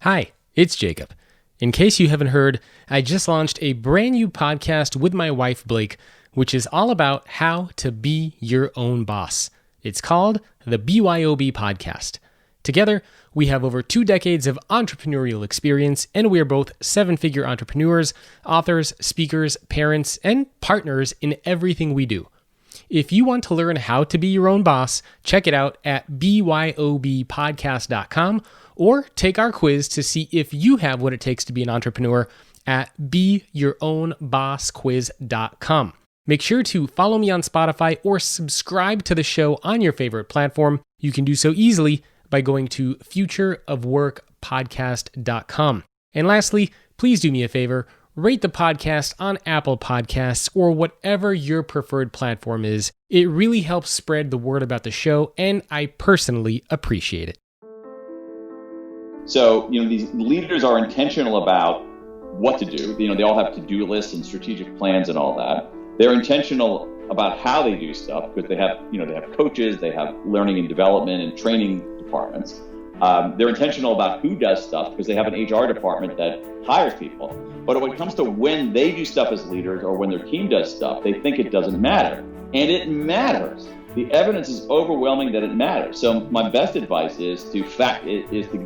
Hi, it's Jacob. In case you haven't heard, I just launched a brand new podcast with my wife, Blake, which is all about how to be your own boss. It's called the BYOB Podcast. Together, we have over 2 decades of entrepreneurial experience, and we are both 7-figure entrepreneurs, authors, speakers, parents, and partners in everything we do. If you want to learn how to be your own boss, check it out at byobpodcast.com or take our quiz to see if you have what it takes to be an entrepreneur at beyourownbossquiz.com. Make sure to follow me on Spotify or subscribe to the show on your favorite platform. You can do so easily by going to futureofworkpodcast.com. And lastly, please do me a favor, rate the podcast on Apple Podcasts or whatever your preferred platform is. It really helps spread the word about the show, and I personally appreciate it. So, these leaders are intentional about what to do. They all have to-do lists and strategic plans and all that. They're intentional about how they do stuff because they have coaches, they have learning and development and training departments. They're intentional about who does stuff because they have an HR department that hires people. But when it comes to when they do stuff as leaders or when their team does stuff, they think it doesn't matter. And it matters. The evidence is overwhelming that it matters. So my best advice is to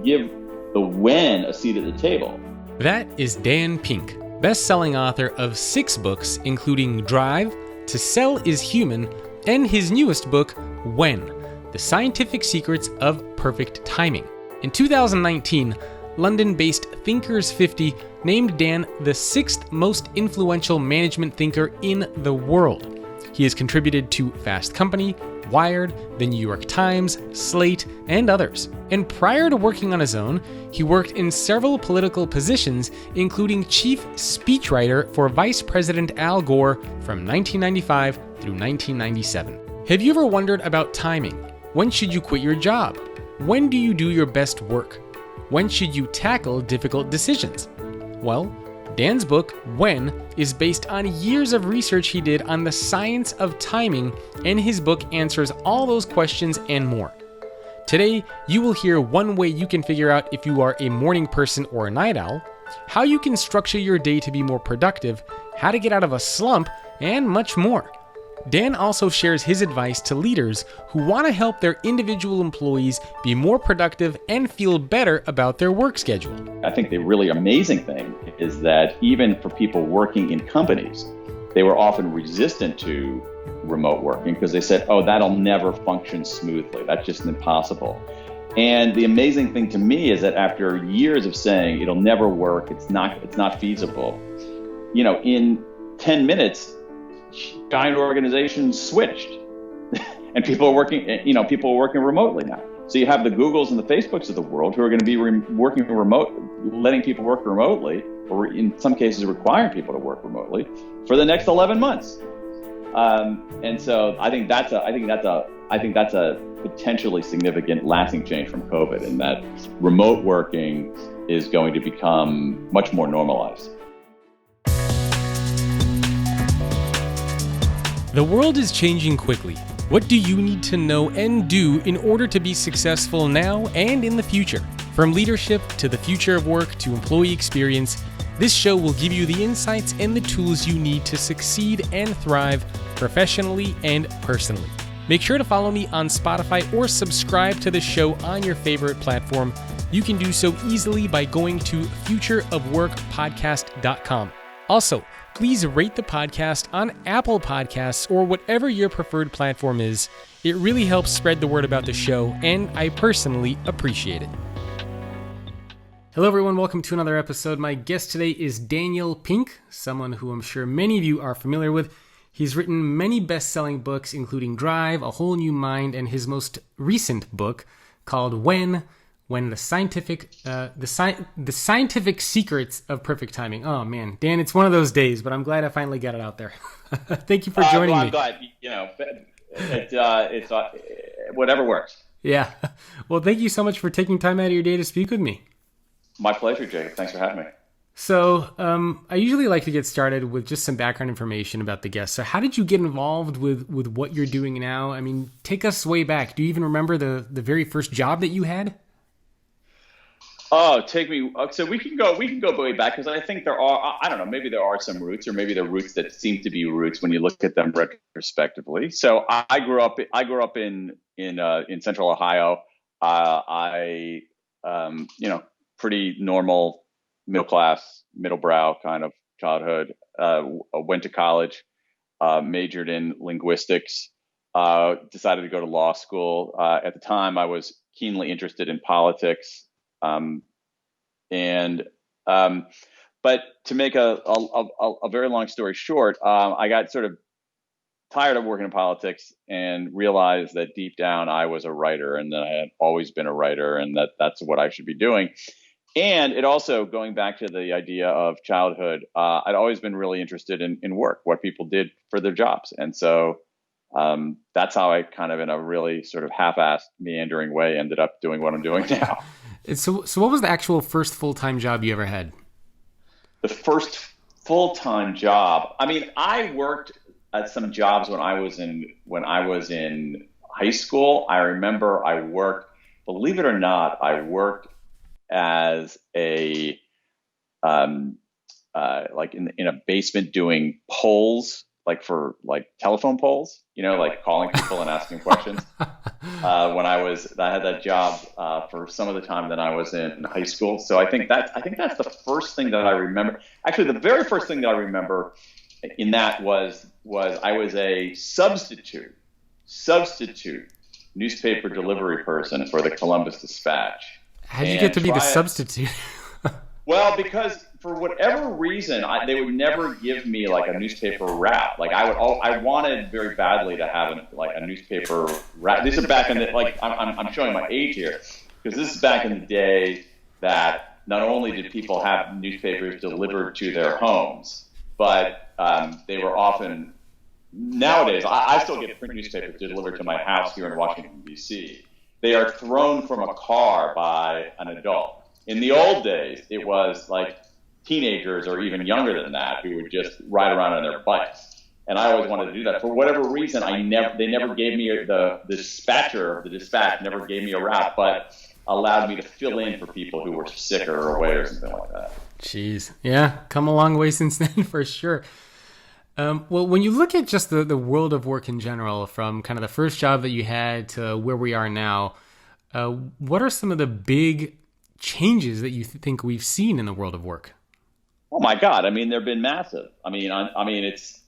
give the when a seat at the table. That is Dan Pink, best-selling author of 6 books, including Drive, To Sell is Human, and his newest book, When: The Scientific Secrets of Perfect Timing. In 2019, London-based Thinkers 50 named Dan the 6th most influential management thinker in the world. He has contributed to Fast Company, Wired, The New York Times, Slate, and others. And prior to working on his own, he worked in several political positions, including chief speechwriter for Vice President Al Gore from 1995 through 1997. Have you ever wondered about timing? When should you quit your job? When do you do your best work? When should you tackle difficult decisions? Well, Dan's book, When, is based on years of research he did on the science of timing, and his book answers all those questions and more. Today, you will hear one way you can figure out if you are a morning person or a night owl, how you can structure your day to be more productive, how to get out of a slump, and much more. Dan also shares his advice to leaders who want to help their individual employees be more productive and feel better about their work schedule. I think the really amazing thing is that even for people working in companies, they were often resistant to remote working because they said, oh, that'll never function smoothly. That's just impossible. And the amazing thing to me is that after years of saying it'll never work, it's not feasible, in 10 minutes, giant organizations switched and people are working remotely now. So you have the Googles and the Facebooks of the world who are going to be working remote, letting people work remotely, or in some cases requiring people to work remotely for the next 11 months. And so I think that's a potentially significant lasting change from COVID, and that remote working is going to become much more normalized. The world is changing quickly. What do you need to know and do in order to be successful now and in the future? From leadership to the future of work to employee experience, this show will give you the insights and the tools you need to succeed and thrive professionally and personally. Make sure to follow me on Spotify or subscribe to the show on your favorite platform. You can do so easily by going to futureofworkpodcast.com. Also, please rate the podcast on Apple Podcasts or whatever your preferred platform is. It really helps spread the word about the show, and I personally appreciate it. Hello everyone, welcome to another episode. My guest today is Daniel Pink, someone who I'm sure many of you are familiar with. He's written many best-selling books, including Drive, A Whole New Mind, and his most recent book called When: The Scientific Secrets of Perfect Timing. Oh man, Dan, it's one of those days, but I'm glad I finally got it out there. Thank you for joining me. I'm glad. It's whatever works. Yeah. Well, thank you so much for taking time out of your day to speak with me. My pleasure, Jacob. Thanks for having me. So I usually like to get started with just some background information about the guest. So how did you get involved with what you're doing now? I mean, take us way back. Do you even remember the very first job that you had? Oh, take me. So we can go way back because I think there are. I don't know. Maybe there are some roots, or maybe there are roots that seem to be roots when you look at them retrospectively. So I grew up. In Central Ohio. I pretty normal, middle class, middle brow kind of childhood. Went to college, majored in linguistics. Decided to go to law school. At the time, I was keenly interested in politics. Um, and but to make a very long story short, I got sort of tired of working in politics and realized that deep down I was a writer, and that I had always been a writer, and that's what I should be doing. And it also, going back to the idea of childhood, I'd always been really interested in work, what people did for their jobs. And so that's how I kind of, in a really sort of half-assed, meandering way, ended up doing what I'm doing now. So what was the actual first full-time job you ever had? The first full-time job. I mean, I worked at some jobs when I was in high school. I remember I worked, believe it or not, I worked as a like in a basement doing polls, like for like telephone polls, like calling people and asking questions. I had that job for some of the time that I was in high school. So I think that's the first thing that I remember. Actually, the very first thing that I remember in that was I was a substitute newspaper delivery person for the Columbus Dispatch. How'd you get to be the substitute? Well, because for whatever reason, they would never give me like a newspaper route. Like I wanted very badly to have a newspaper route. This is back in the, like, I'm showing my age here, because this is back in the day that not only did people have newspapers delivered to their homes, but they were often, nowadays, I still get print newspapers delivered to my house here in Washington, D.C. They are thrown from a car by an adult. In the old days, it was like teenagers or even younger than that who would just ride around on their bikes. And I always wanted to do that. For whatever reason, they never gave me, the dispatch never gave me a route, but allowed me to fill in for people who were sick or away or something like that. Jeez. Yeah, come a long way since then for sure. Well, when you look at just the world of work in general, from kind of the first job that you had to where we are now, what are some of the big changes that you think we've seen in the world of work? Oh my God! I mean, they've been massive. It's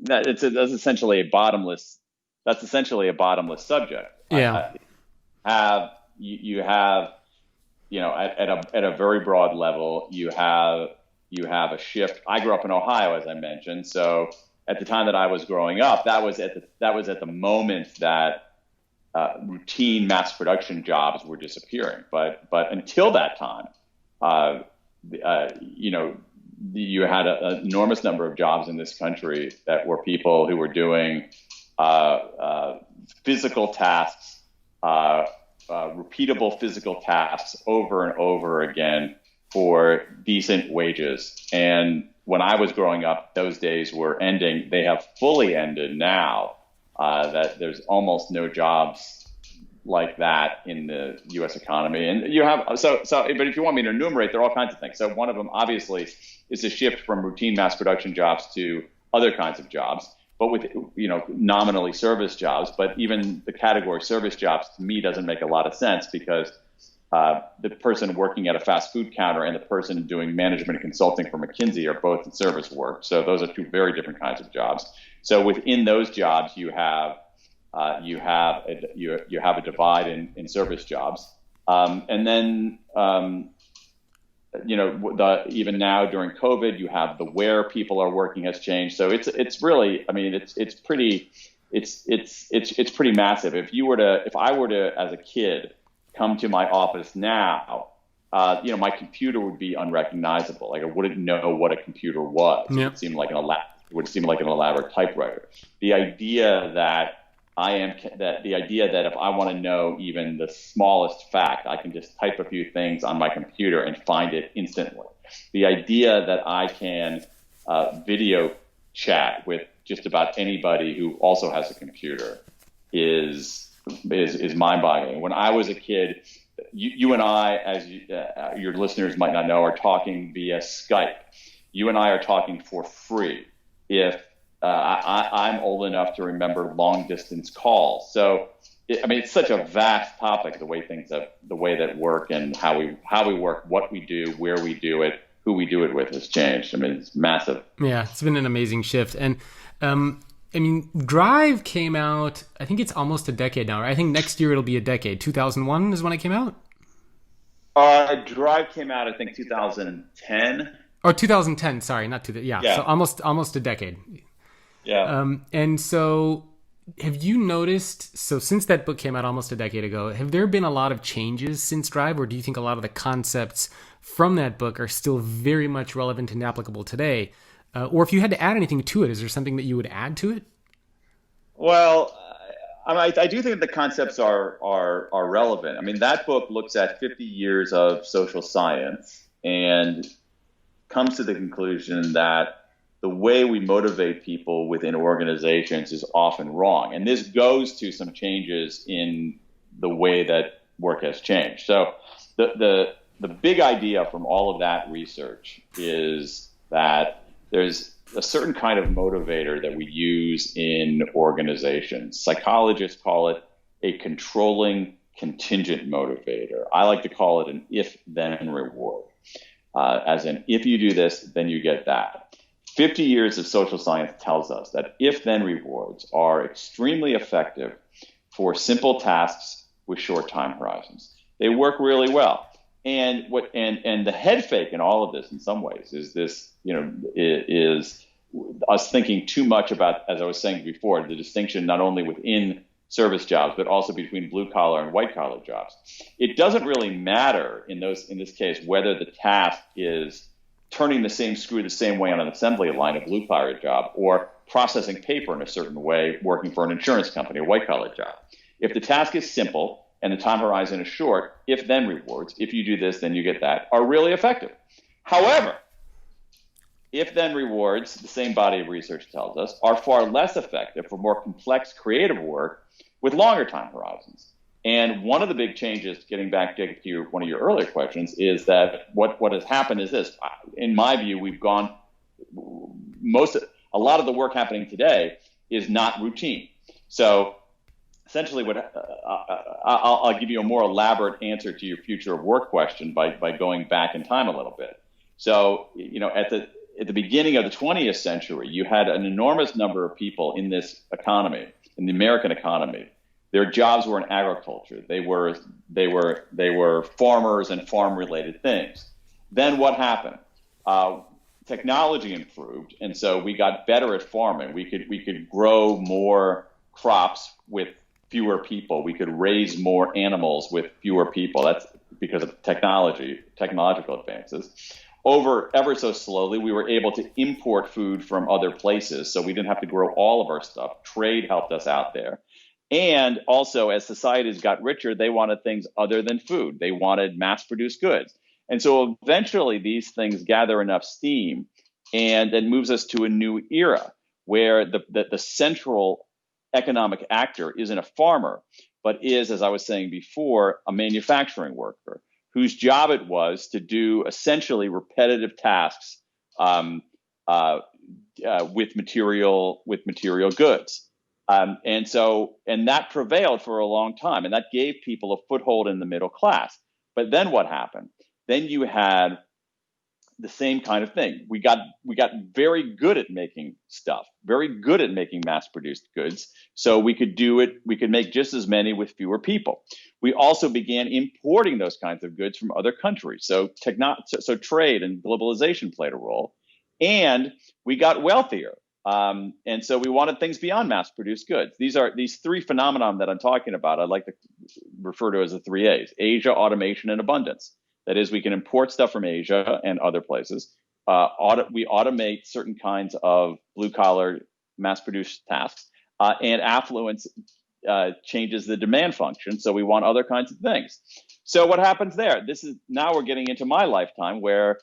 that's essentially a bottomless. That's essentially a bottomless subject. Yeah. You have at a very broad level, you have a shift. I grew up in Ohio, as I mentioned. So at the time that I was growing up, that was at the moment that routine mass production jobs were disappearing. But until that time, you had an enormous number of jobs in this country that were people who were doing physical tasks, repeatable physical tasks over and over again for decent wages. And when I was growing up, those days were ending. They have fully ended now. That there's almost no jobs like that in the U.S. economy. And you have but if you want me to enumerate, there are all kinds of things. So one of them, obviously, is a shift from routine mass production jobs to other kinds of jobs, but with nominally service jobs. But even the category service jobs, to me, doesn't make a lot of sense, because the person working at a fast food counter and the person doing management consulting for McKinsey are both in service work. So those are two very different kinds of jobs. So within those jobs, you have a divide in service jobs, and then even now during COVID, you have the where people are working has changed. So it's really, it's pretty massive. If I were to as a kid come to my office now, my computer would be unrecognizable. Like, I wouldn't know what a computer was. Yep. It would seem like an elaborate typewriter. The idea that if I want to know even the smallest fact, I can just type a few things on my computer and find it instantly. The idea that I can video chat with just about anybody who also has a computer is mind-boggling. When I was a kid, you and I, as your listeners might not know, are talking via Skype. You and I are talking for free. If I'm old enough to remember long distance calls, so it's such a vast topic. The way that work and how we work, what we do, where we do it, who we do it with has changed. It's massive. Yeah, it's been an amazing shift. And Drive came out, I think it's almost a decade now, right? I think next year it'll be a decade. 2001 is when it came out? Drive came out, I think, 2010. Or 2010, sorry, not yeah. So almost a decade. Yeah. And so have you noticed, so since that book came out almost a decade ago, have there been a lot of changes since Drive, or do you think a lot of the concepts from that book are still very much relevant and applicable today? Or if you had to add anything to it, is there something that you would add to it? Well, I do think the concepts are relevant. That book looks at 50 years of social science and comes to the conclusion that the way we motivate people within organizations is often wrong. And this goes to some changes in the way that work has changed. So the big idea from all of that research is that there's a certain kind of motivator that we use in organizations. Psychologists call it a controlling contingent motivator. I like to call it an if-then reward. As in, if you do this, then you get that. 50 years of social science tells us that if-then rewards are extremely effective for simple tasks with short time horizons. They work really well. And the head fake in all of this, in some ways, is this, is us thinking too much about, as I was saying before, the distinction not only within service jobs, but also between blue collar and white collar jobs. It doesn't really matter in this case whether the task is turning the same screw the same way on an assembly line, a blue collar job, or processing paper in a certain way, working for an insurance company, a white collar job. If the task is simple and the time horizon is short, if-then rewards, if you do this, then you get that, are really effective. However, if-then rewards, the same body of research tells us, are far less effective for more complex creative work with longer time horizons. And one of the big changes, getting back to one of your earlier questions, is that what has happened is this. In my view, we've gone, a lot of the work happening today is not routine. So essentially, I'll give you a more elaborate answer to your future of work question by going back in time a little bit. So, at the beginning of the 20th century, you had an enormous number of people in this economy, in the American economy. Their jobs were in agriculture. They were farmers and farm-related things. Then what happened? Technology improved, and so we got better at farming. We could grow more crops with fewer people. We could raise more animals with fewer people. That's because of technological advances. Ever so slowly, we were able to import food from other places, so we didn't have to grow all of our stuff. Trade helped us out there. And also, as societies got richer, they wanted things other than food. They wanted mass-produced goods. And so eventually, these things gather enough steam, and it moves us to a new era where the central economic actor isn't a farmer, but is, as I was saying before, a manufacturing worker whose job it was to do essentially repetitive tasks with material goods. And that prevailed for a long time, and that gave people a foothold in the middle class. But then what happened? Then you had the same kind of thing. We got very good at making stuff, very good at making mass-produced goods. So we could do it. We could make just as many with fewer people. We also began importing those kinds of goods from other countries. So trade and globalization played a role, and we got wealthier. And so we wanted things beyond mass-produced goods. These three phenomena that I'm talking about, I'd like to refer to as the 3 A's: Asia, automation, and abundance. That is, we can import stuff from Asia and other places. We automate certain kinds of blue-collar, mass-produced tasks, and affluence changes the demand function. So we want other kinds of things. So what happens there? Now we're getting into my lifetime where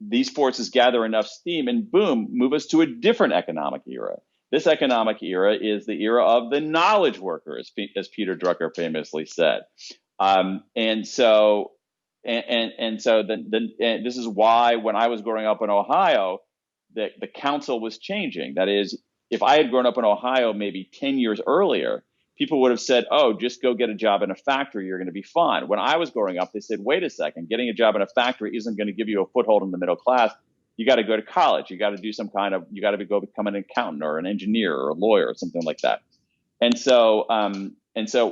these forces gather enough steam and boom, move us to a different economic era. This economic era is the era of the knowledge worker, as Peter Drucker famously said. And so, and this is why when I was growing up in Ohio, the council was changing. That is, if I had grown up in Ohio maybe 10 years earlier, people would have said, oh, just go get a job in a factory, you're going to be fine. When I was growing up, they said, wait a second, getting a job in a factory isn't going to give you a foothold in the middle class. You got to go to college. You got to do you got to go become an accountant or an engineer or a lawyer or something like that. And so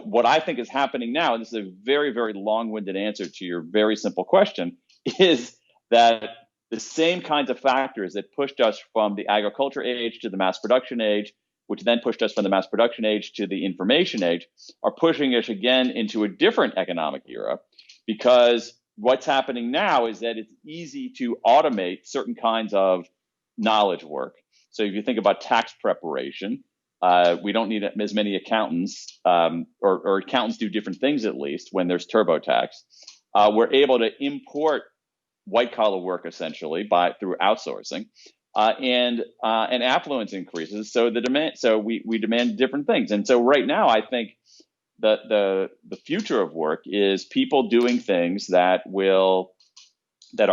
what I think is happening now, and this is a very, very long-winded answer to your very simple question, is that the same kinds of factors that pushed us from the agriculture age to the mass production age, which then pushed us from the mass production age to the information age, are pushing us again into a different economic era, because what's happening now is that it's easy to automate certain kinds of knowledge work. So if you think about tax preparation, we don't need as many accountants, or accountants do different things, at least when there's TurboTax. We're able to import white collar work essentially through outsourcing, and affluence increases. So we demand different things. And so right now, I think the future of work is people doing things that are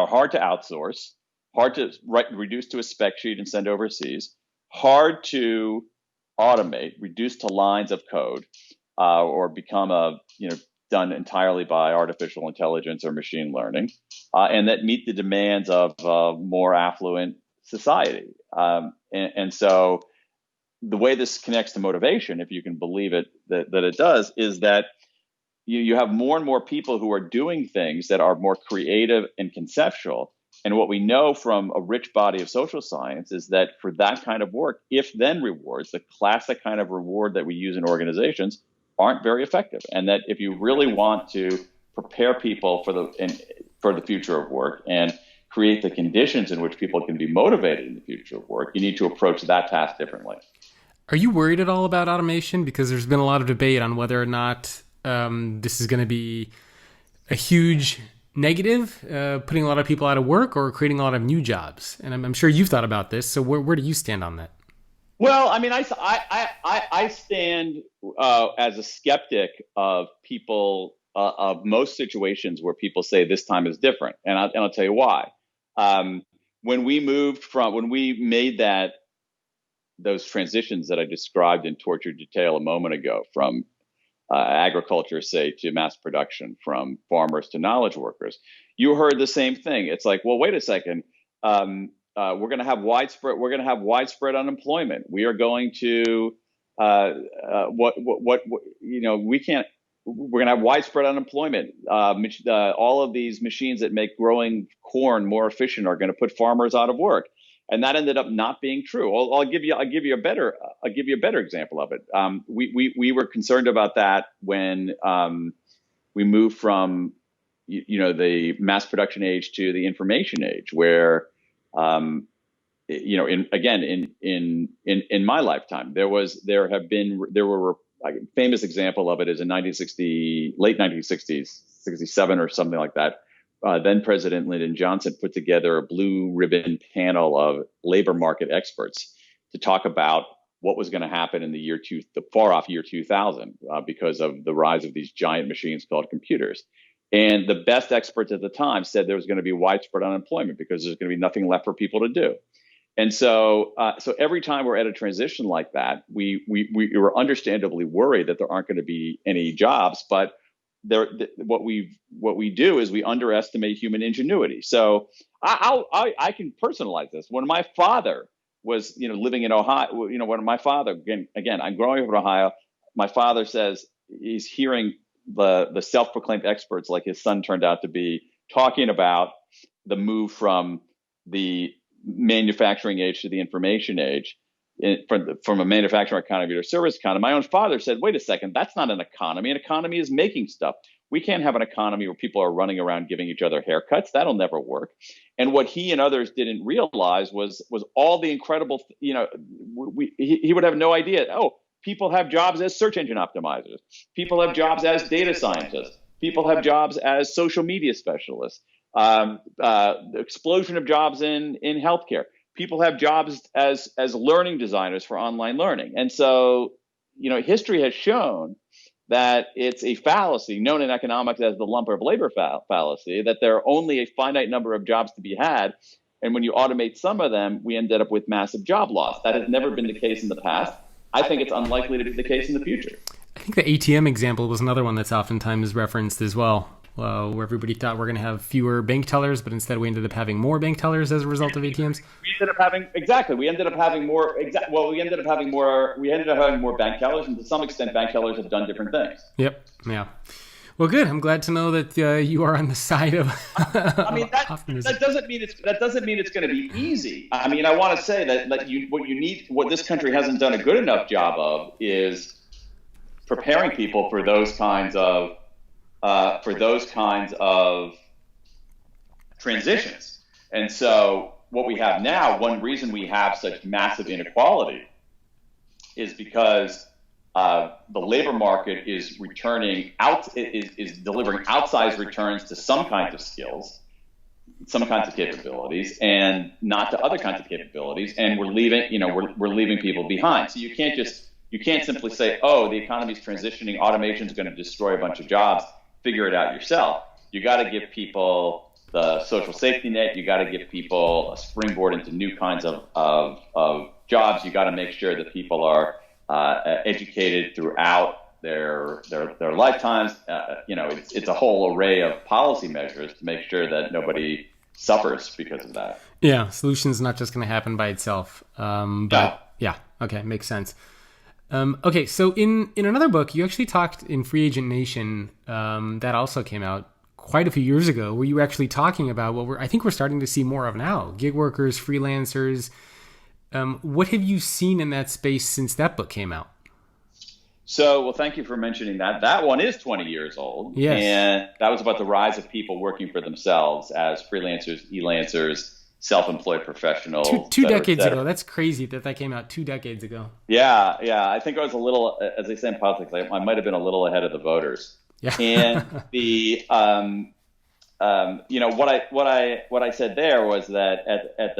hard to outsource, hard to reduce to a spec sheet and send overseas, hard to automate, reduce to lines of code, or become done entirely by artificial intelligence or machine learning, and that meet the demands of a more affluent society. And so the way this connects to motivation, if you can believe it, that it does, is that you have more and more people who are doing things that are more creative and conceptual. And what we know from a rich body of social science is that for that kind of work, if then rewards, the classic kind of reward that we use in organizations, aren't very effective. And that if you really want to prepare people for the future of work and create the conditions in which people can be motivated in the future of work, you need to approach that task differently. Are you worried at all about automation? Because there's been a lot of debate on whether or not this is going to be a huge negative, putting a lot of people out of work, or creating a lot of new jobs. And I'm sure you've thought about this. So where do you stand on that? Well, I mean, I stand as a skeptic of people, of most situations where people say this time is different, and I'll tell you why. When we made those transitions that I described in tortured detail a moment ago, from agriculture, say, to mass production, from farmers to knowledge workers, you heard the same thing. It's like, well, wait a second. We're going to have widespread unemployment. We are going to we're going to have widespread unemployment. All of these machines that make growing corn more efficient are going to put farmers out of work. And that ended up not being true. I'll give you a better example of it. We were concerned about that when we moved from the mass production age to the information age, where in my lifetime there were a famous example of it is in late 1960s, 67 or something like that. Then President Lyndon Johnson put together a blue ribbon panel of labor market experts to talk about what was going to happen in the far off year 2000, because of the rise of these giant machines called computers. And the best experts at the time said there was going to be widespread unemployment because there's going to be nothing left for people to do. And so every time we're at a transition like that, we were understandably worried that there aren't going to be any jobs, but what we do is we underestimate human ingenuity. So I can personalize this. When my father was living in Ohio, when my father again I'm growing up in Ohio, my father says he's hearing the self-proclaimed experts, like his son turned out to be, talking about the move from the manufacturing age to the information age, from a manufacturing economy to a service economy. My own father said, wait a second, that's not an economy. An economy is making stuff. We can't have an economy where people are running around giving each other haircuts. That'll never work. And what he and others didn't realize was all the incredible, he would have no idea. Oh, people have jobs as search engine optimizers. People have jobs as data scientists. People have jobs as social media specialists. The explosion of jobs in healthcare. People have jobs as learning designers for online learning. And so, history has shown that it's a fallacy known in economics as the lump of labor fallacy, that there are only a finite number of jobs to be had. And when you automate some of them, we ended up with massive job loss. That has never been the case in the past. I think it's unlikely to be the case in the future. I think the ATM example was another one that's oftentimes referenced as well, where everybody thought we're going to have fewer bank tellers, but instead we ended up having more bank tellers as a result of ATMs. We ended up having more bank tellers, and to some extent, bank tellers have done different things. Yep. Yeah. Well, good. I'm glad to know that you are on the side of. I mean, that doesn't mean it's going to be easy. I mean, I want to say that what this country hasn't done a good enough job of is preparing people for those kinds of transitions. And so what we have now, one reason we have such massive inequality is because the labor market is delivering outsized returns to some kinds of skills, some kinds of capabilities, and not to other kinds of capabilities. And we're leaving people behind. So you can't simply say, oh, the economy's transitioning, automation is going to destroy a bunch of jobs. Figure it out yourself. You got to give people the social safety net. You got to give people a springboard into new kinds of jobs. You got to make sure that people are educated throughout their lifetimes. It's a whole array of policy measures to make sure that nobody suffers because of that. Yeah, solution's not just going to happen by itself. Yeah, okay, makes sense. Okay, so in another book, you actually talked in Free Agent Nation that also came out quite a few years ago, where you were actually talking about what I think we're starting to see more of now: gig workers, freelancers. What have you seen in that space since that book came out? So, well, thank you for mentioning that. That one is 20 years old. Yes. And that was about the rise of people working for themselves as freelancers, e-lancers, self-employed professionals. Two decades ago. That's crazy that came out 2 decades ago. Yeah. I think I was a little, as they say in politics, I might have been a little ahead of the voters. Yeah. And the, what I said there was that at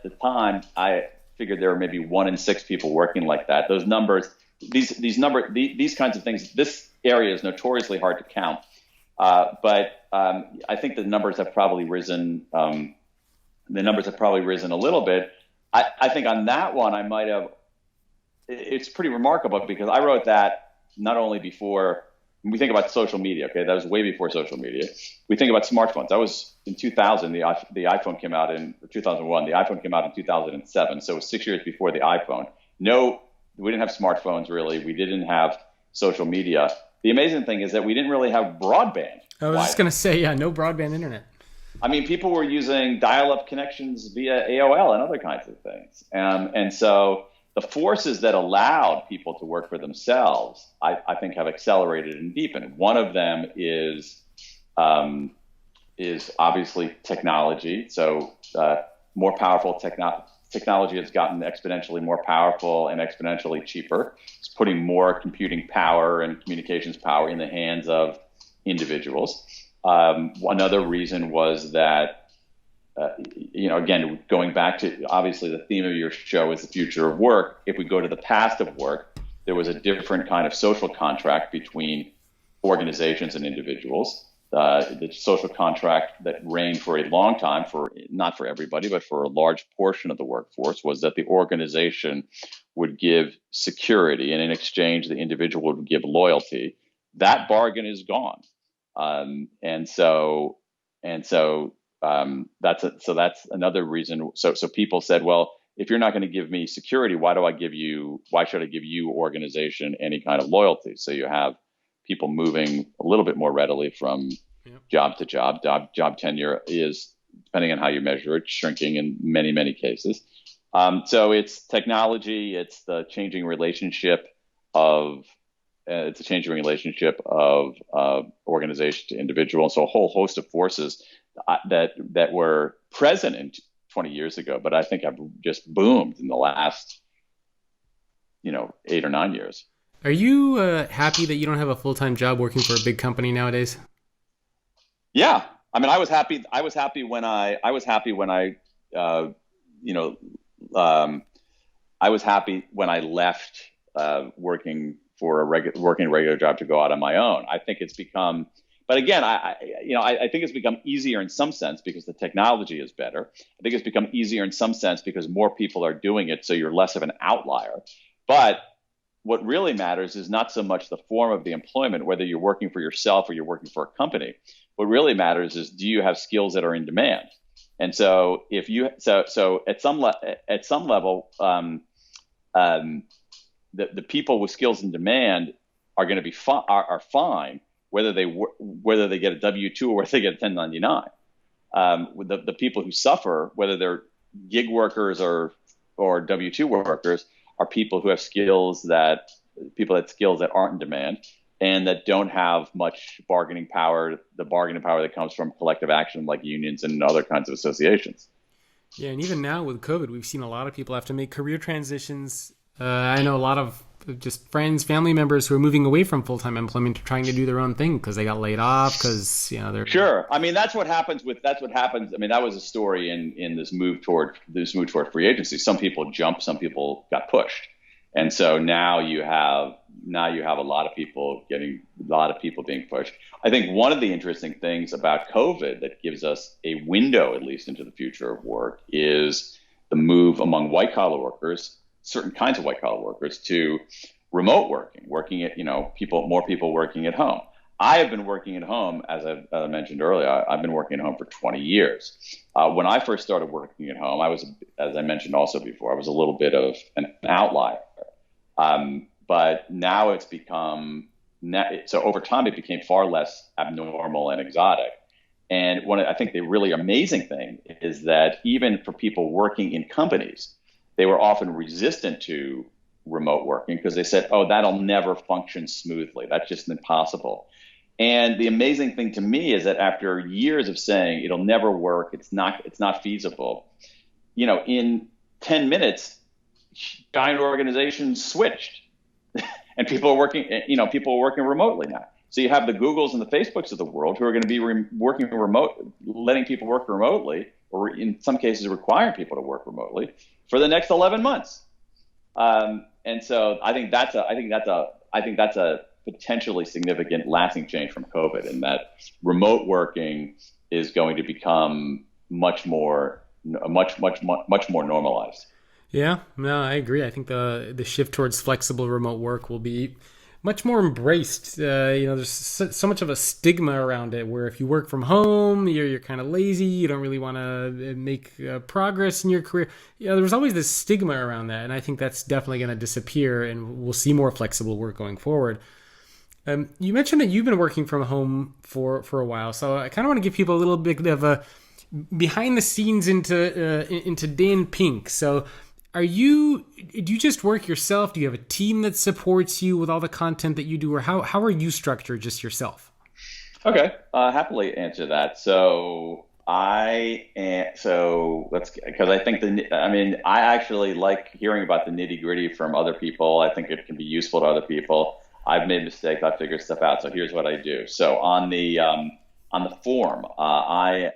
the time, I figured there were maybe 1 in 6 people working like that. Those numbers, these kinds of things, this area is notoriously hard to count. But I think the numbers have probably risen. The numbers have probably risen a little bit. I think on that one, I might have. It's pretty remarkable because I wrote that not only before. When we think about social media, okay, that was way before social media. We think about smartphones. That was in 2000. The iPhone came out in 2001. The iPhone came out in 2007. So it was 6 years before the iPhone. No, we didn't have smartphones really. We didn't have social media. The amazing thing is that we didn't really have broadband. I was just going to say, no broadband internet. I mean, people were using dial-up connections via AOL and other kinds of things. And so the forces that allowed people to work for themselves, I think, have accelerated and deepened. One of them is obviously technology. So more powerful technology has gotten exponentially more powerful and exponentially cheaper. It's putting more computing power and communications power in the hands of individuals. Another reason was that, again, going back to obviously the theme of your show is the future of work. If we go to the past of work, there was a different kind of social contract between organizations and individuals. The social contract that reigned for a long time, not for everybody, but for a large portion of the workforce, was that the organization would give security, and in exchange, the individual would give loyalty. That bargain is gone. That's another reason. So people said, well, if you're not going to give me security, why should I give you organization any kind of loyalty? So you have people moving a little bit more readily from job to job. Job tenure is, depending on how you measure it, shrinking in many, many cases. So it's technology, it's the changing relationship of organization to individual. So a whole host of forces that were present 20 years ago, but I think have just boomed in the last, 8 or 9 years. Are you happy that you don't have a full-time job working for a big company nowadays? Yeah, I mean, I was happy when I left working for working a regular job to go out on my own. I think it's become, but again, I think it's become easier in some sense because the technology is better. I think it's become easier in some sense because more people are doing it, so you're less of an outlier. But what really matters is not so much the form of the employment, whether you're working for yourself or you're working for a company. What really matters is, do you have skills that are in demand? And so if you so at some level, the people with skills in demand are going to be are fine whether they get a W-2 or whether they get a 1099. The people who suffer, whether they're gig workers or W-2 workers, are people who have skills that aren't in demand and that don't have much bargaining power, the bargaining power that comes from collective action like unions and other kinds of associations. Yeah, and even now with COVID, we've seen a lot of people have to make career transitions. I know a lot of just friends, family members who are moving away from full-time employment to trying to do their own thing because they got laid off because, they're... Sure. I mean, that's what happens. I mean, that was a story in this move toward free agency. Some people jumped, some people got pushed. And so now you have a lot of people being pushed. I think one of the interesting things about COVID that gives us a window, at least, into the future of work is the move among white collar workers, certain kinds of white collar workers, to remote working at, more people working at home. I have been working at home, as I mentioned earlier. I've been working at home for 20 years. When I first started working at home, I was, as I mentioned also before, I was a little bit of an outlier. But now it's become, so over time it became far less abnormal and exotic. And I think the really amazing thing is that even for people working in companies, they were often resistant to remote working because they said, oh, that'll never function smoothly. That's just impossible. And the amazing thing to me is that after years of saying it'll never work, it's not feasible, in 10 minutes, giant organizations switched and people are working remotely now. So you have the Googles and the Facebooks of the world who are going to be working remote, letting people work remotely, or in some cases requiring people to work remotely for the next 11 months. And so I think that's a potentially significant lasting change from COVID, in that remote working is going to become much more normalized. Yeah, no, I agree. I think the shift towards flexible remote work will be much more embraced. There's so much of a stigma around it, where if you work from home, you're kind of lazy, you don't really want to make progress in your career. There's always this stigma around that, and I think that's definitely going to disappear, and we'll see more flexible work going forward. You mentioned that you've been working from home for a while, so I kind of want to give people a little bit of a behind the scenes into Dan Pink. So do you just work yourself? Do you have a team that supports you with all the content that you do, or how are you structured just yourself? Okay, happily answer that. So because I think I actually like hearing about the nitty gritty from other people. I think it can be useful to other people. I've made mistakes. I figured stuff out. So here's what I do. So on the form, I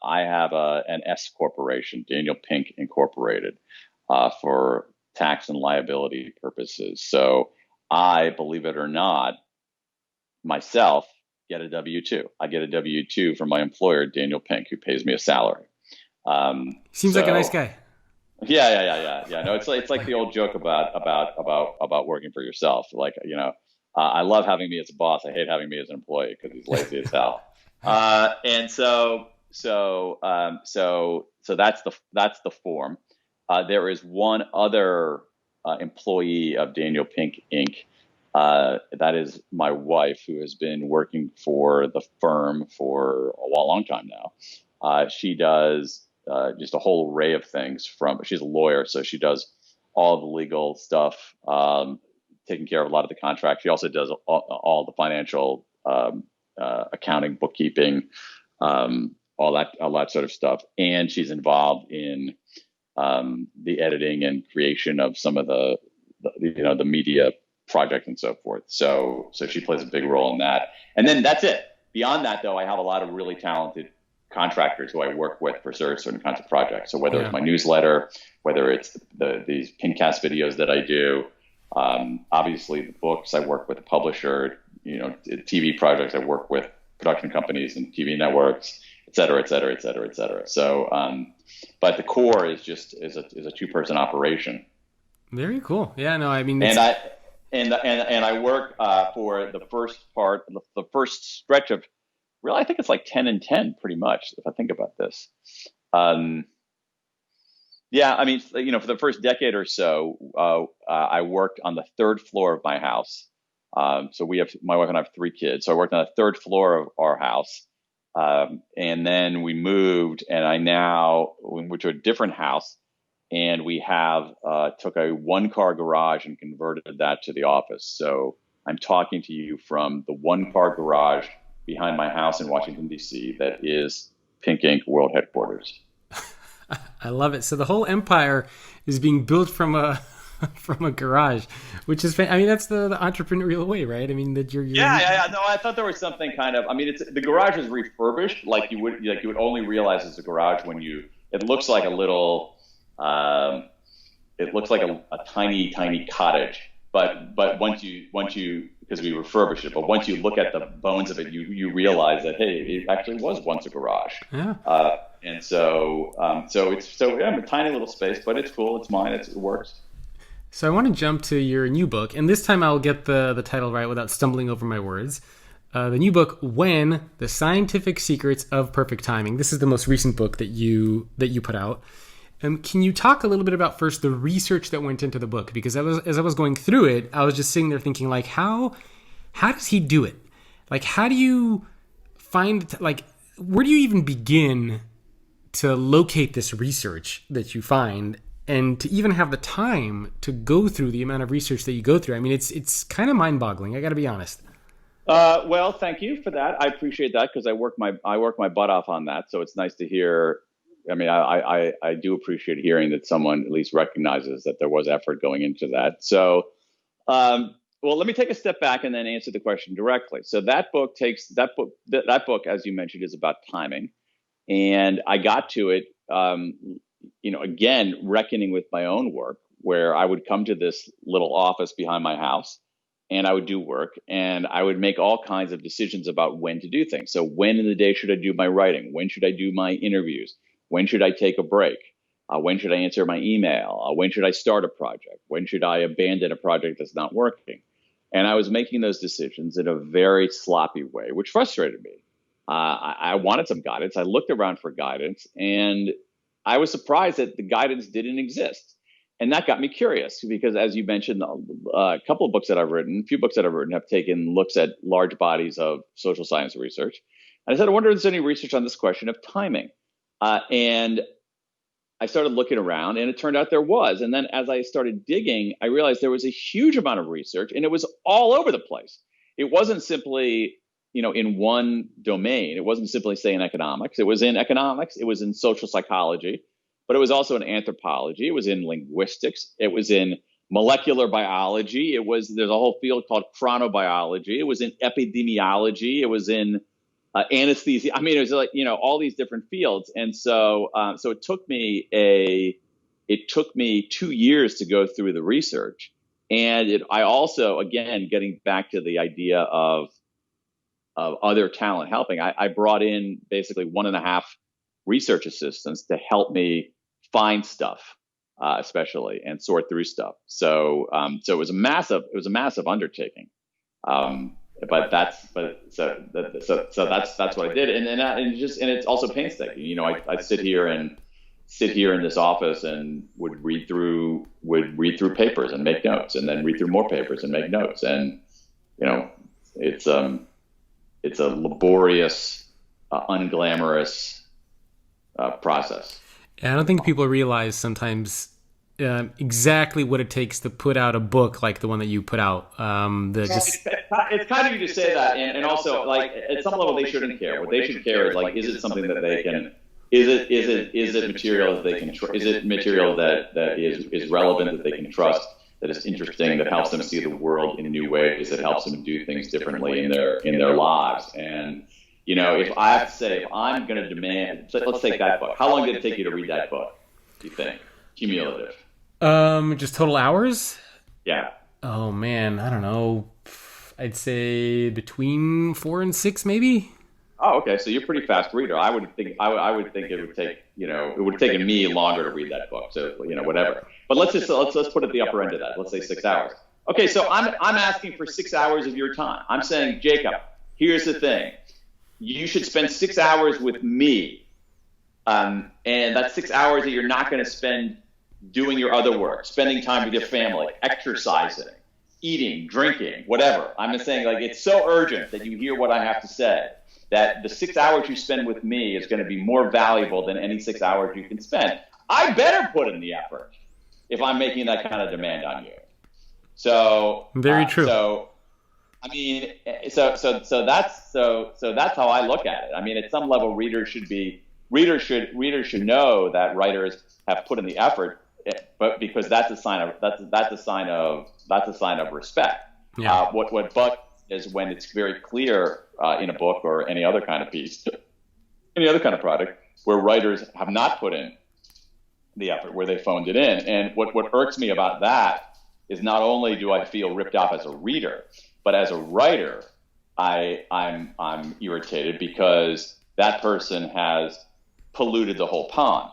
have an S corporation, Daniel Pink Incorporated, for tax and liability purposes. So I, believe it or not, myself get a W-2. I get a W-2 from my employer, Daniel Pink, who pays me a salary. Seems like a nice guy. Yeah. No, it's like the old joke about working for yourself. Like, I love having me as a boss. I hate having me as an employee because he's lazy as hell. And so that's the form. There is one other employee of Daniel Pink Inc. That is my wife, who has been working for the firm for a long time now. She does just a whole array of things. She's a lawyer, so she does all the legal stuff, taking care of a lot of the contracts. She also does all the financial accounting, bookkeeping, all that sort of stuff. And she's involved in the editing and creation of some of the media projects and so forth. So she plays a big role in that. And then that's it. Beyond that, though, I have a lot of really talented contractors who I work with for certain kinds of projects. So whether it's my newsletter, whether it's these Pinkcast videos that I do, Obviously, the books, I work with a publisher, TV projects, I work with production companies and TV networks, et cetera, et cetera, et cetera, et cetera. So, but the core is a two-person operation. Very cool. Yeah, no, I mean, And I work for the first stretch of, really, I think it's like 10 and 10 pretty much, if I think about this. Yeah, I mean, for the first decade or so, I worked on the third floor of my house. So my wife and I have 3 kids. So I worked on the third floor of our house. And then we moved, and we moved to a different house, and we took a 1-car garage and converted that to the office. So I'm talking to you from the 1-car garage behind my house in Washington, D.C. that is Pink Ink World Headquarters. I love it. So the whole empire is being built from a garage, which is, I mean, that's the entrepreneurial way, right? I mean, that you're yeah. No, I thought there was something kind of, I mean, the garage is refurbished, like you would only realize it's a garage when it looks like a little, it looks like a tiny cottage, but once you because we refurbished it, but once you look at the bones of it, you realize that, hey, it actually was once a garage. Yeah. And so it's a tiny little space, but it's cool. It's mine. It works. So I want to jump to your new book, and this time I'll get the title right without stumbling over my words. The new book, When: The Scientific Secrets of Perfect Timing. This is the most recent book that you put out. Can you talk a little bit about first the research that went into the book? Because as I was going through it, I was just sitting there thinking, like, how does he do it? Like, how do you find, like, where do you even begin to locate this research that you find, and to even have the time to go through the amount of research that you go through? I mean, it's kind of mind-boggling. I got to be honest. Well, thank you for that. I appreciate that, because I work my butt off on that. So it's nice to hear. I mean, I do appreciate hearing that someone at least recognizes that there was effort going into that. So, well, let me take a step back and then answer the question directly. So that book, as you mentioned, is about timing. And I got to it, again, reckoning with my own work, where I would come to this little office behind my house, and I would do work, and I would make all kinds of decisions about when to do things. So when in the day should I do my writing? When should I do my interviews? When should I take a break? When should I answer my email? When should I start a project? When should I abandon a project that's not working? And I was making those decisions in a very sloppy way, which frustrated me. I wanted some guidance. I looked around for guidance, and I was surprised that the guidance didn't exist. And that got me curious, because, as you mentioned, a few books that I've written have taken looks at large bodies of social science research. And I said, I wonder if there's any research on this question of timing. And I started looking around, and it turned out there was. And then as I started digging, I realized there was a huge amount of research, and it was all over the place. It wasn't simply, in one domain. It wasn't simply, say, in economics. It was in economics. It was in social psychology, but it was also in anthropology. It was in linguistics. It was in molecular biology. There's a whole field called chronobiology. It was in epidemiology. It was in anesthesia. I mean, it was like, all these different fields. And so it took me 2 years to go through the research. And I also, again, getting back to the idea of other talent helping, I brought in basically 1.5 research assistants to help me find stuff, especially, and sort through stuff. So it was a massive undertaking. But that's what I did, and it's also painstaking. I'd sit here in this office and would read through papers and make notes, and then read through more papers and make notes, and it's a laborious, unglamorous process. I don't think people realize sometimes exactly what it takes to put out a book like the one that you put out. It's kind of you to say that, and also, like, at some level they shouldn't care. What they should care is, like, is it something that they can? Is it material that they can? Is it material that is relevant, that they can trust, that is interesting, that helps them see the world in new ways, that helps them do things differently in their lives? And if I have to say, if I'm going to demand, let's take that book. How long did it take you to read that book, do you think? Cumulative. Just total hours? Yeah. Oh man, I don't know. I'd say between 4 and 6, maybe. Oh, okay. So you're a pretty fast reader. I would think it would take, it would have taken me longer to read that book. So, whatever. But let's put it the upper end of that. Let's say 6 hours. Okay. So I'm asking for 6 hours of your time. I'm saying, Jacob, here's the thing. You should spend 6 hours with me. And that's 6 hours that you're not going to spend doing your other work, spending time with your family, exercising, eating, drinking, whatever. I'm just saying, like, it's so urgent that you hear what I have to say, that the 6 hours you spend with me is going to be more valuable than any 6 hours you can spend. I better put in the effort if I'm making that kind of demand on you. So very true. So I mean, so that's how I look at it. I mean, at some level, readers should know that writers have put in the effort, but because that's a sign of respect. Yeah. What bugs is when it's very clear in a book or any other kind of piece, any other kind of product, where writers have not put in the effort, where they phoned it in. And what irks me about that is not only do I feel ripped off as a reader, but as a writer, I'm irritated because that person has polluted the whole pond.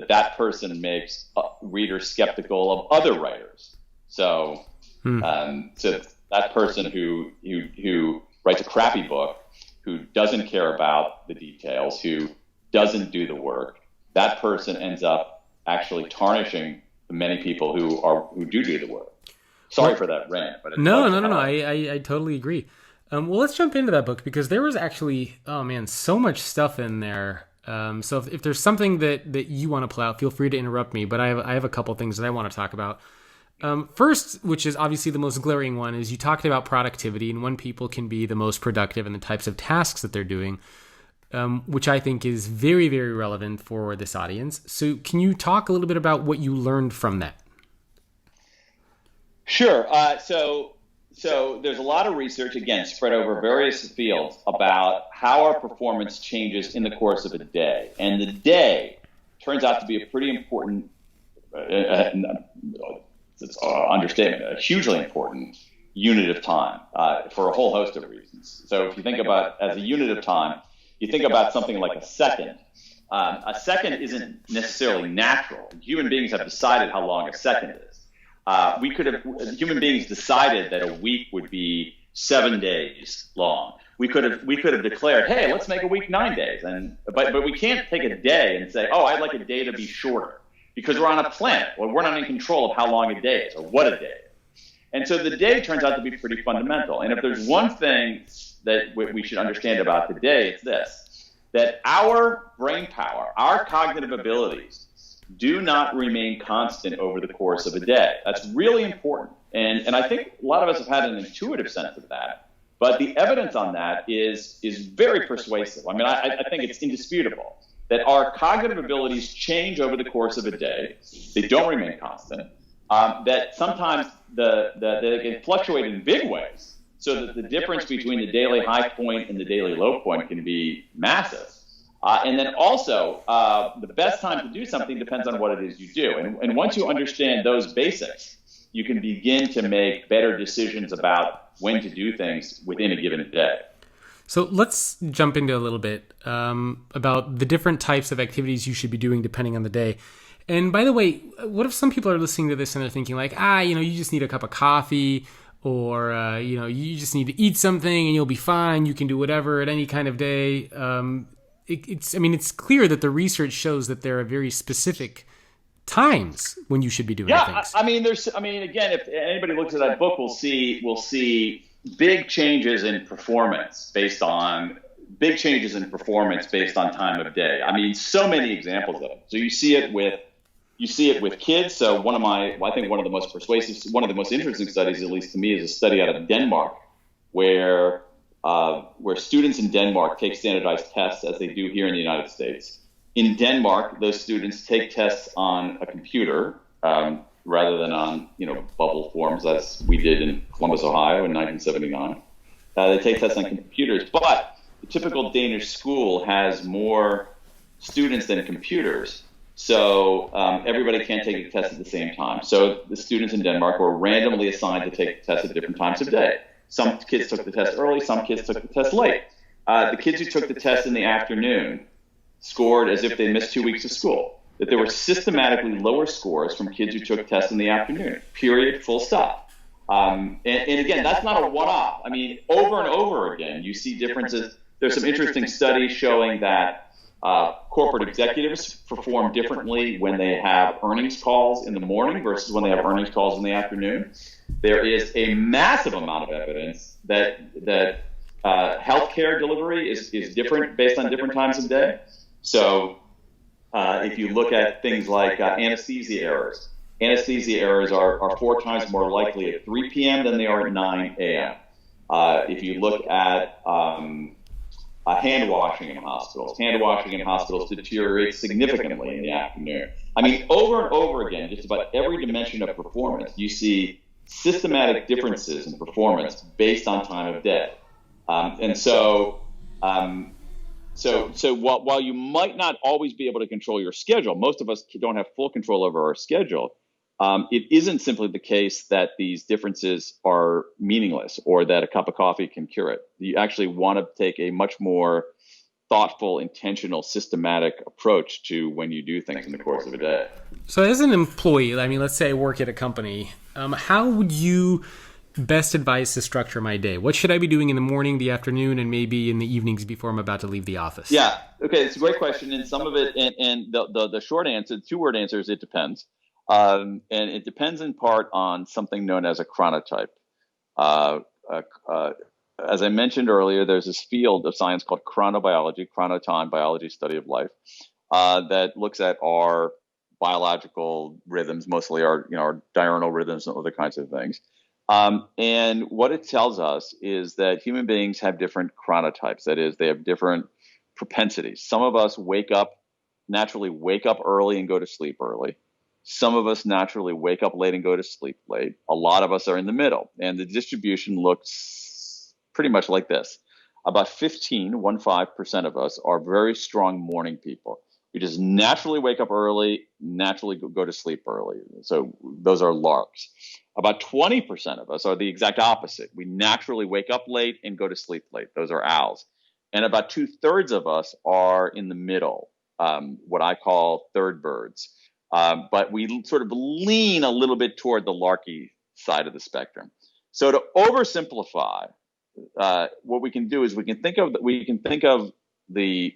That person makes readers skeptical of other writers. So that person who writes a crappy book, who doesn't care about the details, who doesn't do the work, that person ends up actually tarnishing the many people who do the work. Sorry for that rant, but no. I totally agree. Well, let's jump into that book because there was actually, oh man, so much stuff in there. So if there's something that you want to pull out, feel free to interrupt me. But I have a couple things that I want to talk about. First, which is obviously the most glaring one, is you talked about productivity and when people can be the most productive and the types of tasks that they're doing, which I think is very, very relevant for this audience. So can you talk a little bit about what you learned from that? Sure. So there's a lot of research, again, spread over various fields about how our performance changes in the course of a day. And the day turns out to be a pretty important understatement, a hugely important unit of time for a whole host of reasons. So if you think about as a unit of time, you think about something like a second. A second isn't necessarily natural. Human beings have decided how long a second is. Human beings decided that a week would be 7 days long. We could have declared, hey, let's make a week 9 days. But we can't take a day and say, oh, I'd like a day to be shorter, because we're on a planet. Well, we're not in control of how long a day is or what a day is. And so the day turns out to be pretty fundamental. And if there's one thing that we should understand about the day, it's this, that our brain power, our cognitive abilities, do not remain constant over the course of a day. That's really important. And I think a lot of us have had an intuitive sense of that. But the evidence on that is very persuasive. I mean, I think it's indisputable that our cognitive abilities change over the course of a day. They don't remain constant. That sometimes they can fluctuate in big ways, so that the difference between the daily high point and the daily low point can be massive. And then also, the best time to do something depends on what it is you do. And once you understand those basics, you can begin to make better decisions about when to do things within a given day. So let's jump into a little bit about the different types of activities you should be doing depending on the day. And by the way, what if some people are listening to this and they're thinking like, you just need a cup of coffee, or, you just need to eat something and you'll be fine. You can do whatever at any kind of day. It's clear that the research shows that there are very specific times when you should be doing things. Again, if anybody looks at that book, we'll see big changes in performance based on time of day. I mean, so many examples of it. So you see it with kids. So one of the most interesting studies, at least to me, is a study out of Denmark, where students in Denmark take standardized tests as they do here in the United States. In Denmark, those students take tests on a computer rather than on bubble forms as we did in Columbus, Ohio in 1979. They take tests on computers, but the typical Danish school has more students than computers. So everybody can't take the test at the same time. So the students in Denmark were randomly assigned to take the test at different times of day. Some kids took the test early, some kids took the test late. The kids who took the test in the afternoon scored as if they missed 2 weeks of school. That there were systematically lower scores from kids who took tests in the afternoon, period, full stop. And again, that's not a one-off. I mean, over and over again, you see differences. There's some interesting studies showing that corporate executives perform differently when they have earnings calls in the morning versus when they have earnings calls in the afternoon. There is a massive amount of evidence that healthcare delivery is different based on different times of day. So if you look at things like anesthesia errors are 4 times more likely at 3 p.m. than they are at 9 a.m. If you look at hand washing in hospitals deteriorate significantly in the afternoon. I mean, over and over again, just about every dimension of performance, you see systematic differences in performance based on time of day. So while you might not always be able to control your schedule, most of us don't have full control over our schedule. It isn't simply the case that these differences are meaningless or that a cup of coffee can cure it. You actually want to take a much more thoughtful, intentional, systematic approach to when you do things in the course of a day. So as an employee, I mean, let's say I work at a company, how would you best advise to structure my day? What should I be doing in the morning, the afternoon, and maybe in the evenings before I'm about to leave the office? Yeah, okay, it's a great question. And some of it, and the short answer, the 2-word answer is it depends. And it depends in part on something known as a chronotype. As I mentioned earlier, there's this field of science called chronobiology, chronotime, biology, study of life, that looks at our biological rhythms, mostly our diurnal rhythms and other kinds of things. And what it tells us is that human beings have different chronotypes. That is, they have different propensities. Some of us naturally wake up early and go to sleep early. Some of us naturally wake up late and go to sleep late. A lot of us are in the middle. And the distribution looks pretty much like this. About 15% of us are very strong morning people. We just naturally wake up early, naturally go to sleep early. So those are larks. About 20% of us are the exact opposite. We naturally wake up late and go to sleep late. Those are owls. And about 2/3 of us are in the middle, what I call third birds. But we sort of lean a little bit toward the larky side of the spectrum. So to oversimplify, what we can do is we can think of the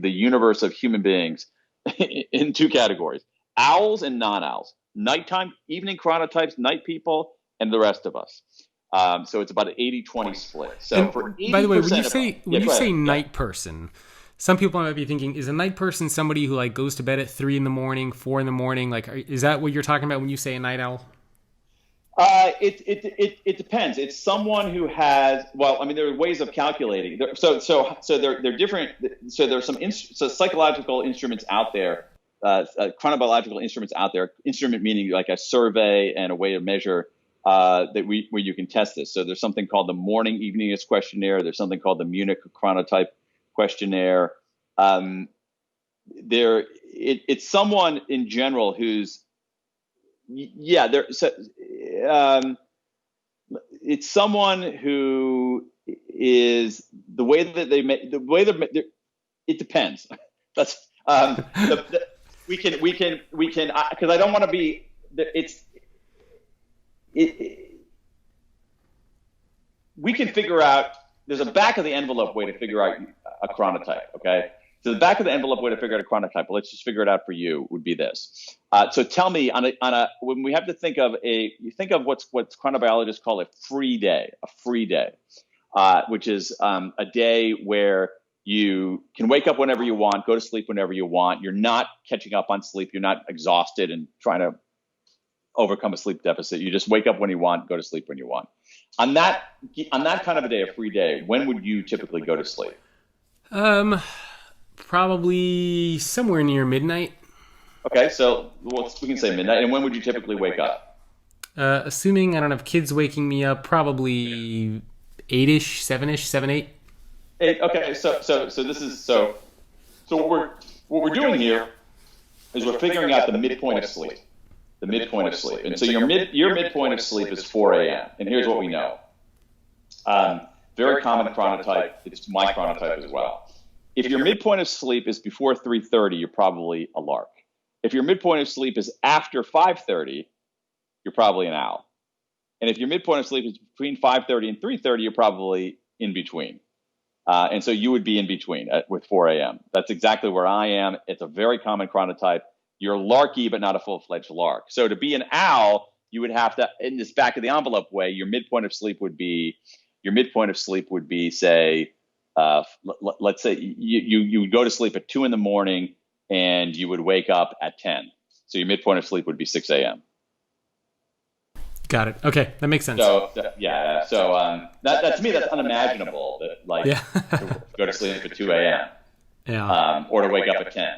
universe of human beings in 2 categories: owls and non-owls. Nighttime, evening chronotypes, night people, and the rest of us. So it's about an 80-20 split. So and for 80% by the way, when you say night person, some people might be thinking, is a night person somebody who like goes to bed at 3 a.m, 4 a.m? Like, is that what you're talking about when you say a night owl? It depends. It's someone who has, well, I mean, there are ways of calculating. So they're different. So there's some psychological instruments out there, chronobiological instruments out there. Instrument meaning like a survey and a way to measure where you can test this. So there's something called the morning eveningness questionnaire. There's something called the Munich chronotype questionnaire. It's someone in general who's it's someone who is the way that they make it depends. That's we can because I don't want to be we can figure out. There's a back of the envelope way to figure out a chronotype. Okay. So the back of the envelope way to figure out a chronotype, but let's just figure it out for you, would be this. So tell me when we have to think of what's chronobiologists call a free day, which is a day where you can wake up whenever you want, go to sleep whenever you want. You're not catching up on sleep. You're not exhausted and trying to overcome a sleep deficit. You just wake up when you want, go to sleep when you want. On that kind of a day, a free day, when would you typically go to sleep? Probably somewhere near midnight. Okay, so we can say midnight. And when would you typically wake up? Assuming I don't have kids waking me up, probably 8-ish, 7-ish, 7, 8. 8. Okay, so this is so what we're doing here is we're figuring out the midpoint of sleep. The midpoint of sleep. And so your midpoint of sleep is 4 a.m. And here's what we know. Very common chronotype. It's my chronotype as well. If your midpoint of sleep is before 3:30, you're probably a lark. If your midpoint of sleep is after 5:30, you're probably an owl. And if your midpoint of sleep is between 5:30 and 3:30, you're probably in between. And so you would be in between with 4 a.m. That's exactly where I am. It's a very common chronotype. You're larky, but not a full-fledged lark. So to be an owl, you would have to, in this back of the envelope way, your midpoint of sleep would be, say, let's say you would go to sleep at 2 a.m. and you would wake up at 10. So your midpoint of sleep would be 6 a.m. Got it. Okay, that makes sense. So yeah, so that to me that's unimaginable. That to go to sleep at 2 a.m. Or to wake up at 10.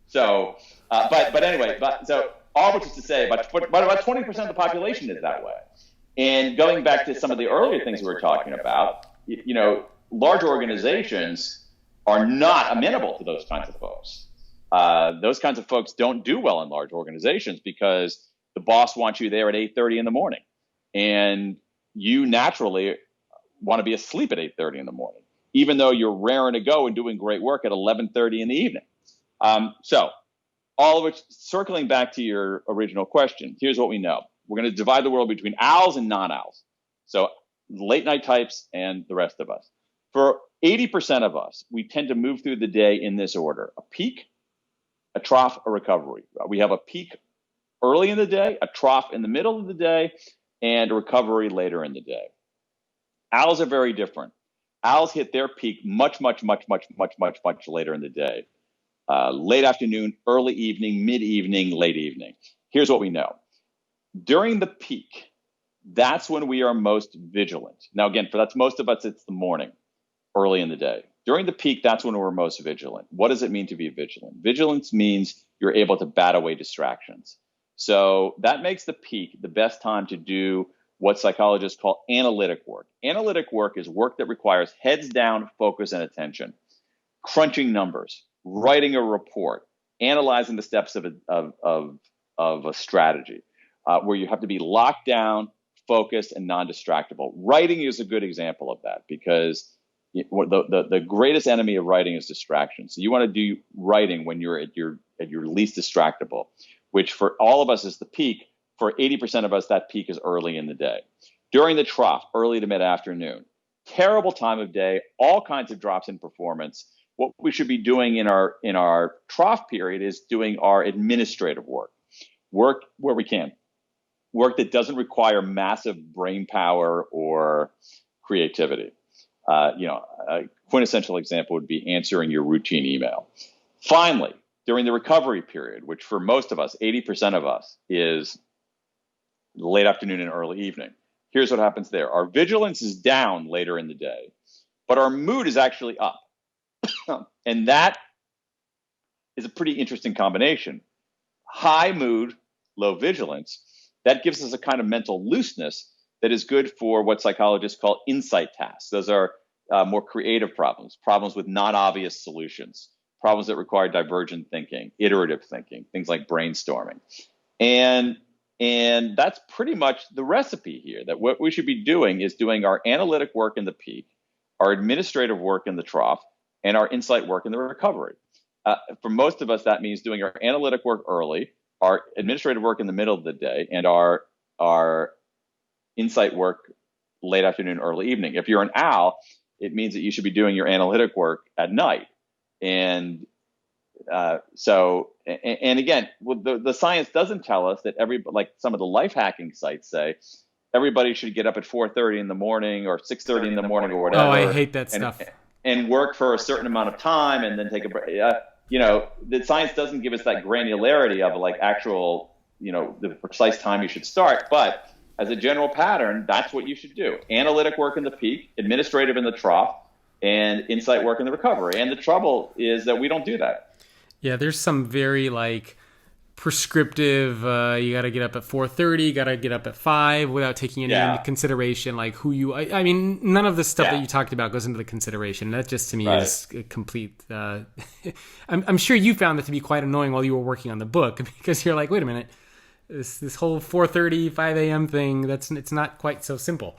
So, but anyway, so all which is to say, about 20% of the population is that way. And going back to some of the earlier things we were talking about, large organizations are not amenable to those kinds of folks. Those kinds of folks don't do well in large organizations because the boss wants you there at 8:30 in the morning, and you naturally want to be asleep at 8:30 in the morning, even though you're raring to go and doing great work at 11:30 in the evening. So all of which, circling back to your original question, here's what we know. We're going to divide the world between owls and non-owls. So late night types and the rest of us. For 80% of us, we tend to move through the day in this order: a peak, a trough, a recovery. We have a peak early in the day, a trough in the middle of the day, and a recovery later in the day. Owls are very different. Owls hit their peak much later in the day. Late afternoon, early evening, mid-evening, late evening. Here's what we know. During the peak, that's when we are most vigilant. Now, again, that's most of us, it's the morning, early in the day. During the peak, that's when we're most vigilant. What does it mean to be vigilant? Vigilance means you're able to bat away distractions. So that makes the peak the best time to do what psychologists call analytic work. Analytic work is work that requires heads down, focus, and attention. Crunching numbers, writing a report, analyzing the steps of a strategy, where you have to be locked down, focused, and non-distractible. Writing is a good example of that because the greatest enemy of writing is distraction. So you want to do writing when you're at your least distractible, which for all of us is the peak. For 80% of us, that peak is early in the day. During the trough, early to mid-afternoon, terrible time of day, all kinds of drops in performance. What we should be doing in our trough period is doing our administrative work where we can, work that doesn't require massive brain power or creativity. A quintessential example would be answering your routine email. Finally, during the recovery period, which for most of us, 80% of us, is late afternoon and early evening. Here's what happens there. Our vigilance is down later in the day, but our mood is actually up. And that is a pretty interesting combination. High mood, low vigilance, that gives us a kind of mental looseness that is good for what psychologists call insight tasks. Those are more creative problems with non-obvious solutions, problems that require divergent thinking, iterative thinking, things like brainstorming. And that's pretty much the recipe here, that what we should be doing is doing our analytic work in the peak, our administrative work in the trough, and our insight work in the recovery. For most of us, that means doing our analytic work early, our administrative work in the middle of the day, and our insight work late afternoon, early evening. If you're an owl, it means that you should be doing your analytic work at night. And again, the science doesn't tell us that like some of the life hacking sites say, everybody should get up at 4:30 in the morning or 6:30 in the morning or whatever. Oh, I hate that stuff. And work for a certain amount of time and then take a break. The science doesn't give us that granularity of like actual, the precise time you should start. But as a general pattern, that's what you should do. Analytic work in the peak, administrative in the trough, and insight work in the recovery. And the trouble is that we don't do that. Yeah, there's some very prescriptive. You got to get up at 4:30. Got to get up at 5 without taking any into consideration, like who you. I mean, none of the stuff that you talked about goes into the consideration. That just to me is a complete. I'm sure you found that to be quite annoying while you were working on the book because you're like, wait a minute, this whole 4:30, 5 a.m. thing. It's not quite so simple.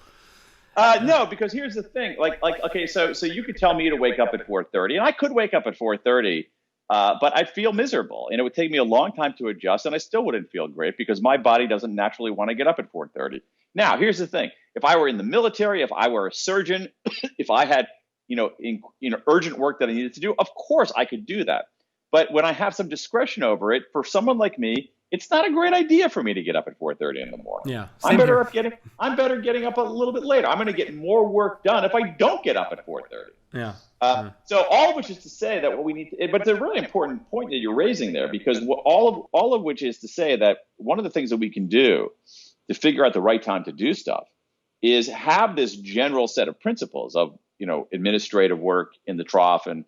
No, because here's the thing. Like, okay, so you could tell me to wake up at 4:30, and I could wake up at 4:30, but I'd feel miserable, and it would take me a long time to adjust, and I still wouldn't feel great because my body doesn't naturally want to get up at 4:30. Now, here's the thing: if I were in the military, if I were a surgeon, if I had, urgent work that I needed to do, of course I could do that. But when I have some discretion over it, for someone like me, it's not a great idea for me to get up at 4:30 in the morning. Yeah, I'm better getting up a little bit later. I'm going to get more work done if I don't get up at 4:30. Yeah. So all of which is to say that what we need to, but it's a really important point that you're raising there, because all of which is to say that one of the things that we can do to figure out the right time to do stuff is have this general set of principles of, administrative work in the trough and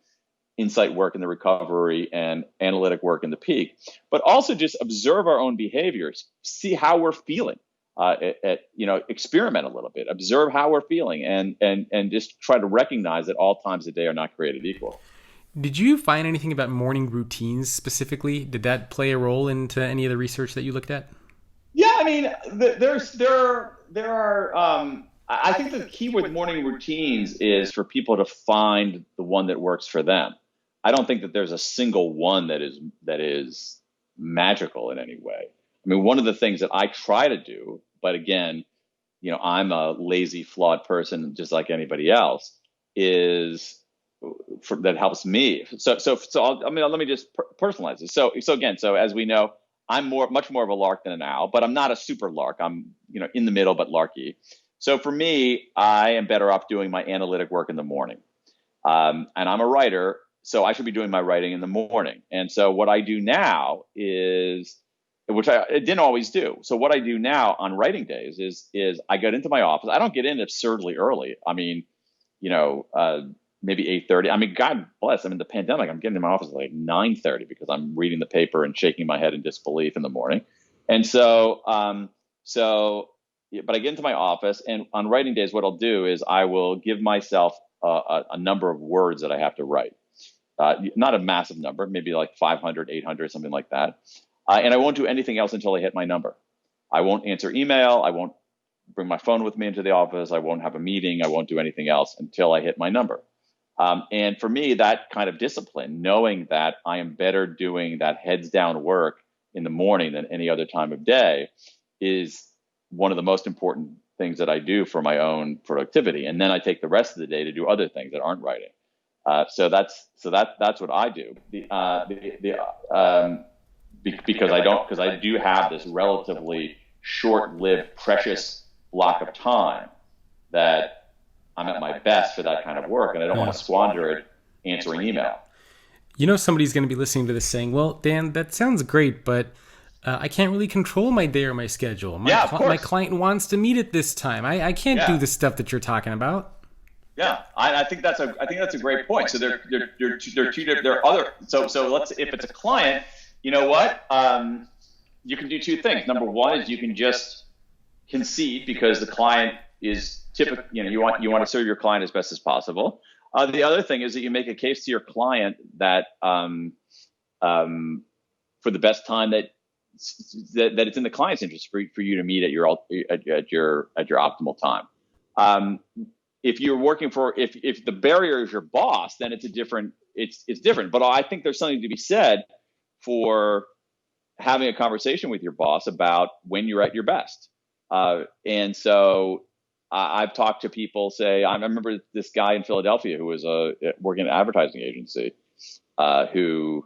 insight work in the recovery and analytic work in the peak, but also just observe our own behaviors, see how we're feeling, experiment a little bit, observe how we're feeling, and just try to recognize that all times of day are not created equal. Did you find anything about morning routines specifically? Did that play a role into any of the research that you looked at? Yeah, I mean, there are. I think the key with morning routines is for people to find the one that works for them. I don't think that there's a single one that is magical in any way. I mean, one of the things that I try to do, but again, I'm a lazy, flawed person just like anybody else, that helps me. So let me just personalize this. So again, as we know, I'm much more of a lark than an owl, but I'm not a super lark. I'm, in the middle, but larky. So for me, I am better off doing my analytic work in the morning. And I'm a writer, so I should be doing my writing in the morning. And so what I do now is, which I didn't always do. So what I do now on writing days is I get into my office. I don't get in absurdly early. I mean, maybe 8:30. I mean, God bless. I mean, the pandemic, I'm getting in my office at like 9:30 because I'm reading the paper and shaking my head in disbelief in the morning. And but I get into my office, and on writing days, what I'll do is I will give myself a number of words that I have to write. Not a massive number, maybe like 500, 800, something like that. And I won't do anything else until I hit my number. I won't answer email. I won't bring my phone with me into the office. I won't have a meeting. I won't do anything else until I hit my number. And for me, that kind of discipline, knowing that I am better doing that heads down work in the morning than any other time of day, is one of the most important things that I do for my own productivity. And then I take the rest of the day to do other things that aren't writing. So that's what I do. Because I do have this relatively short-lived, precious block of time that I'm at my best for that kind of work, and I don't want to squander it answering email. Somebody's going to be listening to this saying, well, Dan, that sounds great, but I can't really control my day or my schedule. My client wants to meet at this time. I can't do the stuff that you're talking about. Yeah, I think that's a great point. So there are other. So let's, if it's a client, you know what? You can do two things. Number one is you can just concede because the client is typical. You want to serve your client as best as possible. The other thing is that you make a case to your client that for the best time that it's in the client's interest for you to meet at your optimal time. If you're working if the barrier is your boss, then it's different. But I think there's something to be said for having a conversation with your boss about when you're at your best. And so I've talked to people. I remember this guy in Philadelphia who was working at an advertising agency, who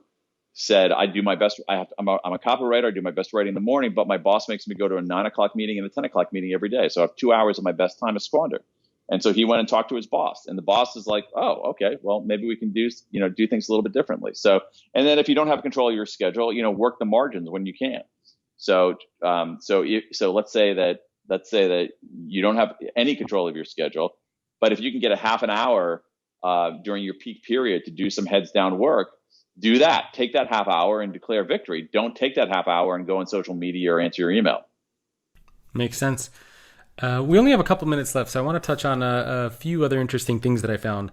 said, I do my best. I'm a copywriter. I do my best writing in the morning, but my boss makes me go to a 9 o'clock meeting and a 10 o'clock meeting every day. So I have 2 hours of my best time to squander. And so he went and talked to his boss, and the boss is like, oh, okay, well, maybe we can do things a little bit differently. So, and then if you don't have control of your schedule, work the margins when you can. So let's say that you don't have any control of your schedule, but if you can get a half an hour during your peak period to do some heads down work, do that. Take that half hour and declare victory. Don't take that half hour and go on social media or answer your email. Makes sense. We only have a couple minutes left, so I want to touch on a few other interesting things that I found.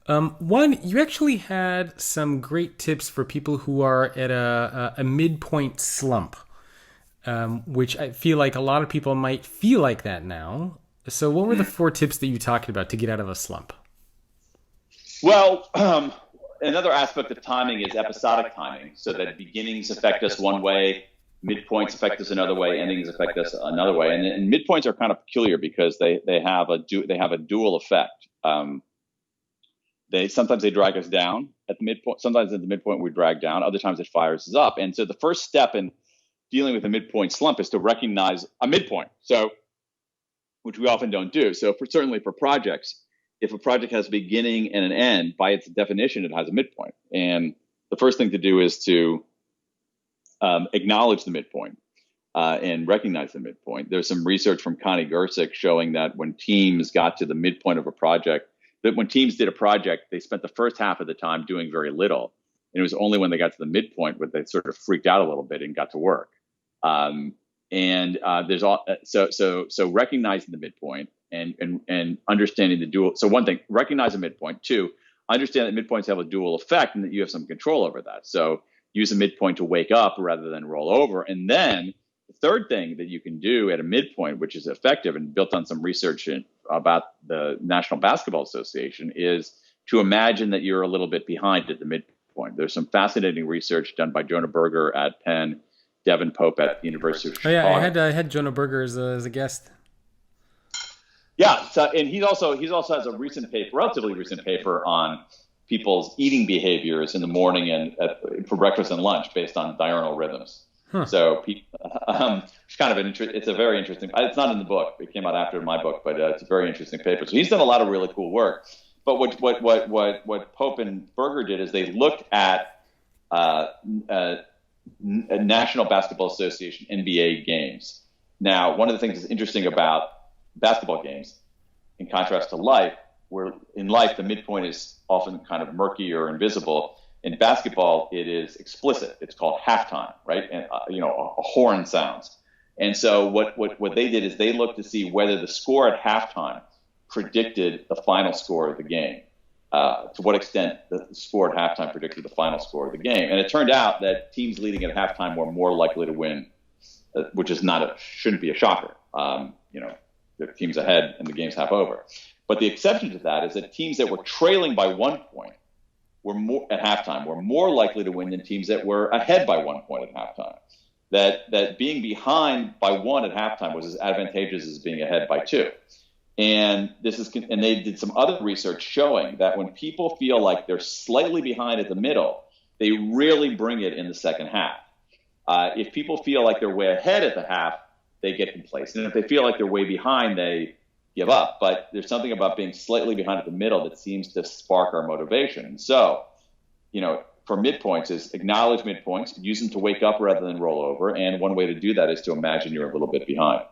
One, you actually had some great tips for people who are at a midpoint slump, which I feel like a lot of people might feel like that now. So what were the 4 tips that you talked about to get out of a slump? Well, another aspect of timing is episodic timing, so that beginnings affect us one way, midpoints affect us another way, endings affect us another way. And midpoints are kind of peculiar because they have a dual effect. Sometimes they drag us down at the midpoint. Sometimes at the midpoint we drag down. Other times it fires us up. And so the first step in dealing with a midpoint slump is to recognize a midpoint. So, which we often don't do. So certainly for projects, if a project has a beginning and an end, by its definition, it has a midpoint. And the first thing to do is to acknowledge the midpoint and recognize the midpoint. There's some research from Connie Gersick showing that when teams got to the midpoint of a project, that when teams did a project, they spent the first half of the time doing very little. And it was only when they got to the midpoint where they sort of freaked out a little bit and got to work. There's all so recognizing the midpoint and understanding the dual. So one thing, recognize a midpoint. 2, understand that midpoints have a dual effect and that you have some control over that. So use a midpoint to wake up rather than roll over. And then the third thing that you can do at a midpoint, which is effective and built on some research about the National Basketball Association, is to imagine that you're a little bit behind at the midpoint. There's some fascinating research done by Jonah Berger at Penn, Devin Pope at the University of Chicago. Oh, yeah, I had Jonah Berger as a guest. Yeah, so and he also has a relatively recent paper on people's eating behaviors in the morning and for breakfast and lunch based on diurnal rhythms. Huh. So it's kind of it's a very interesting. It's not in the book. It came out after my book, but it's a very interesting paper. So he's done a lot of really cool work. But what Pope and Berger did is they looked at National Basketball Association NBA games. Now, one of the things that's interesting about basketball games, in contrast to life, where in life the midpoint is often kind of murky or invisible. In basketball, it is explicit. It's called halftime, right? And a horn sounds. And so what they did is they looked to see whether the score at halftime predicted the final score of the game. To what extent the score at halftime predicted the final score of the game. And it turned out that teams leading at halftime were more likely to win, which is shouldn't be a shocker. The team's ahead and the game's half over. But the exception to that is that teams that were trailing by 1 point were at halftime were more likely to win than teams that were ahead by 1 point at halftime. That being behind by 1 at halftime was as advantageous as being ahead by 2. And they did some other research showing that when people feel like they're slightly behind at the middle, they really bring it in the second half. If people feel like they're way ahead at the half, they get complacent. And if they feel like they're way behind, they give up. But there's something about being slightly behind at the middle that seems to spark our motivation. And so, for midpoints is acknowledge midpoints, use them to wake up rather than roll over. And one way to do that is to imagine you're a little bit behind.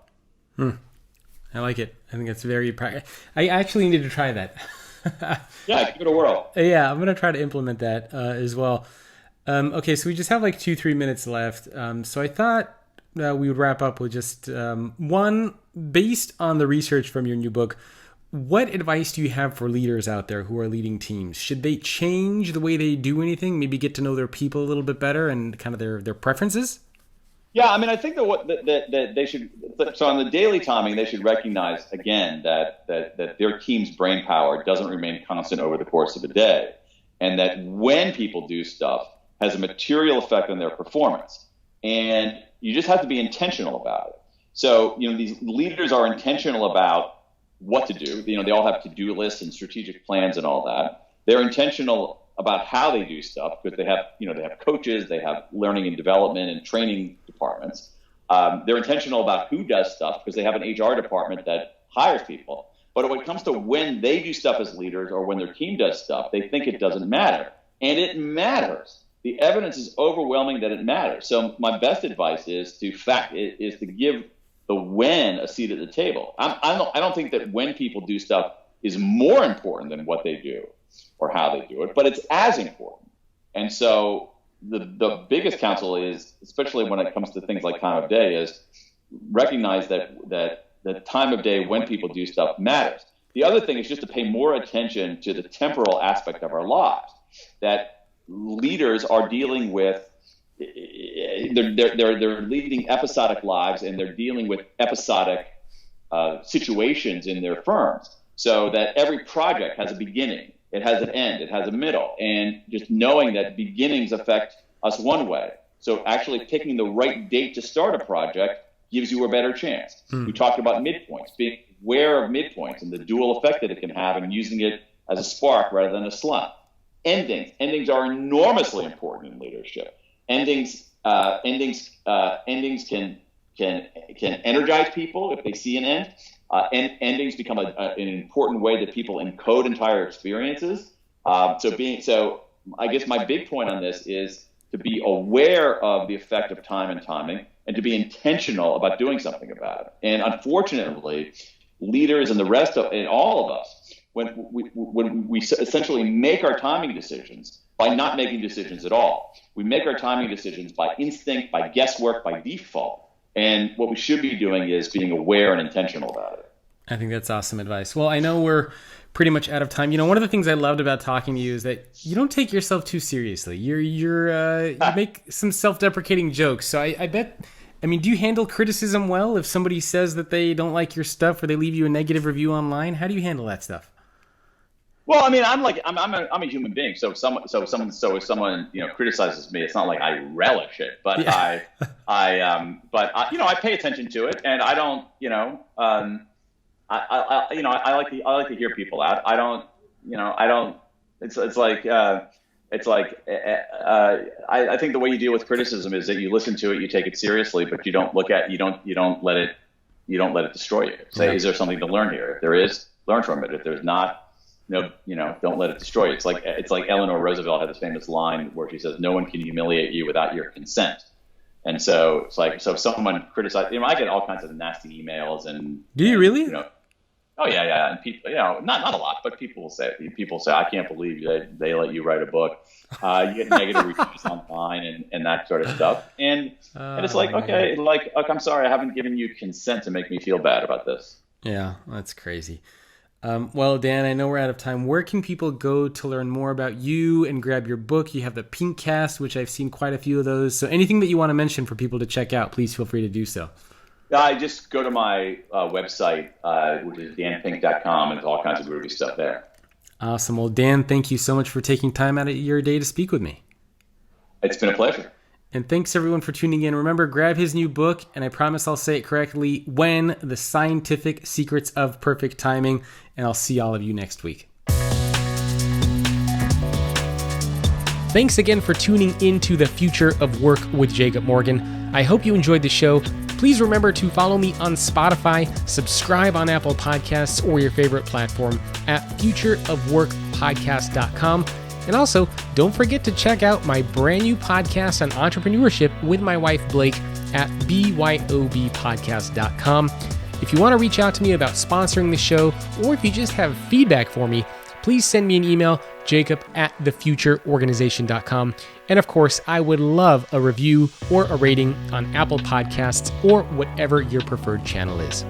I like it. I think it's very practical. I actually need to try that. Yeah, give it a whirl. Yeah, I'm going to try to implement that as well. Okay, so we just have like 2-3 minutes left. So I thought we would wrap up with just one, based on the research from your new book, what advice do you have for leaders out there who are leading teams? Should they change the way they do anything? Maybe get to know their people a little bit better and kind of their preferences? Yeah, I mean, I think that they should. So on the daily timing, they should recognize again that their team's brain power doesn't remain constant over the course of a day, and that when people do stuff has a material effect on their performance, and you just have to be intentional about it. So these leaders are intentional about what to do. They all have to-do lists and strategic plans and all that. They're intentional about how they do stuff because they have coaches, they have learning and development and training departments. They're intentional about who does stuff because they have an HR department that hires people. But when it comes to when they do stuff as leaders or when their team does stuff, they think it doesn't matter. And it matters. The evidence is overwhelming that it matters. So my best advice is to give the when a seat at the table. I don't think that when people do stuff is more important than what they do or how they do it, but it's as important. And so the biggest counsel is, especially when it comes to things like time of day, is recognize that the time of day when people do stuff matters. The other thing is just to pay more attention to the temporal aspect of our lives, that leaders are dealing with. They're leading episodic lives, and they're dealing with episodic situations in their firms. So that every project has a beginning, it has an end, it has a middle, and just knowing that beginnings affect us one way. So actually picking the right date to start a project gives you a better chance. We talked about midpoints, being aware of midpoints and the dual effect that it can have, and using it as a spark rather than a slump. Endings are enormously important in leadership. Endings can energize people if they see an end. Endings become an important way that people encode entire experiences. So I guess my big point on this is to be aware of the effect of time and timing, and to be intentional about doing something about it. And unfortunately, leaders and the rest of, and all of us, when we essentially make our timing decisions by not making decisions at all. We make our timing decisions by instinct, by guesswork, by default. And what we should be doing is being aware and intentional about it. I think that's awesome advice. Well, I know we're pretty much out of time. One of the things I loved about talking to you is that you don't take yourself too seriously. You make some self-deprecating jokes. So I bet, do you handle criticism well? If somebody says that they don't like your stuff or they leave you a negative review online, how do you handle that stuff? Well, I'm a human being. So if someone criticizes me, it's not like I relish it, but yeah. I pay attention to it, and I don't, I like to hear people out. I think the way you deal with criticism is that you listen to it, you take it seriously, but you don't let it destroy you. Say, Is there something to learn here? If there is, learn from it. If there's not, don't let it destroy you. It's like Eleanor Roosevelt had this famous line where she says, "No one can humiliate you without your consent." And so it's like, so if someone criticizes, I get all kinds of nasty emails, and do you really? Oh yeah, and people, not a lot, but people say, "I can't believe they let you write a book." You get negative reviews online and that sort of stuff, and it's like, okay, I'm sorry, I haven't given you consent to make me feel bad about this. Yeah, that's crazy. Well, Dan, I know we're out of time. Where can people go to learn more about you and grab your book? You have the Pink Cast, which I've seen quite a few of those. So anything that you want to mention for people to check out, please feel free to do so. I just go to my website, which is danpink.com, and there's all kinds of groovy stuff there. Awesome. Well, Dan, thank you so much for taking time out of your day to speak with me. It's been a pleasure. And thanks everyone for tuning in. Remember, grab his new book, and I promise I'll say it correctly, When: The Scientific Secrets of Perfect Timing, and I'll see all of you next week. Thanks again for tuning into The Future of Work with Jacob Morgan. I hope you enjoyed the show. Please remember to follow me on Spotify, subscribe on Apple Podcasts or your favorite platform at futureofworkpodcast.com. And also, don't forget to check out my brand new podcast on entrepreneurship with my wife, Blake, at byobpodcast.com. If you want to reach out to me about sponsoring the show, or if you just have feedback for me, please send me an email, jacob@thefutureorganization.com. And of course, I would love a review or a rating on Apple Podcasts or whatever your preferred channel is.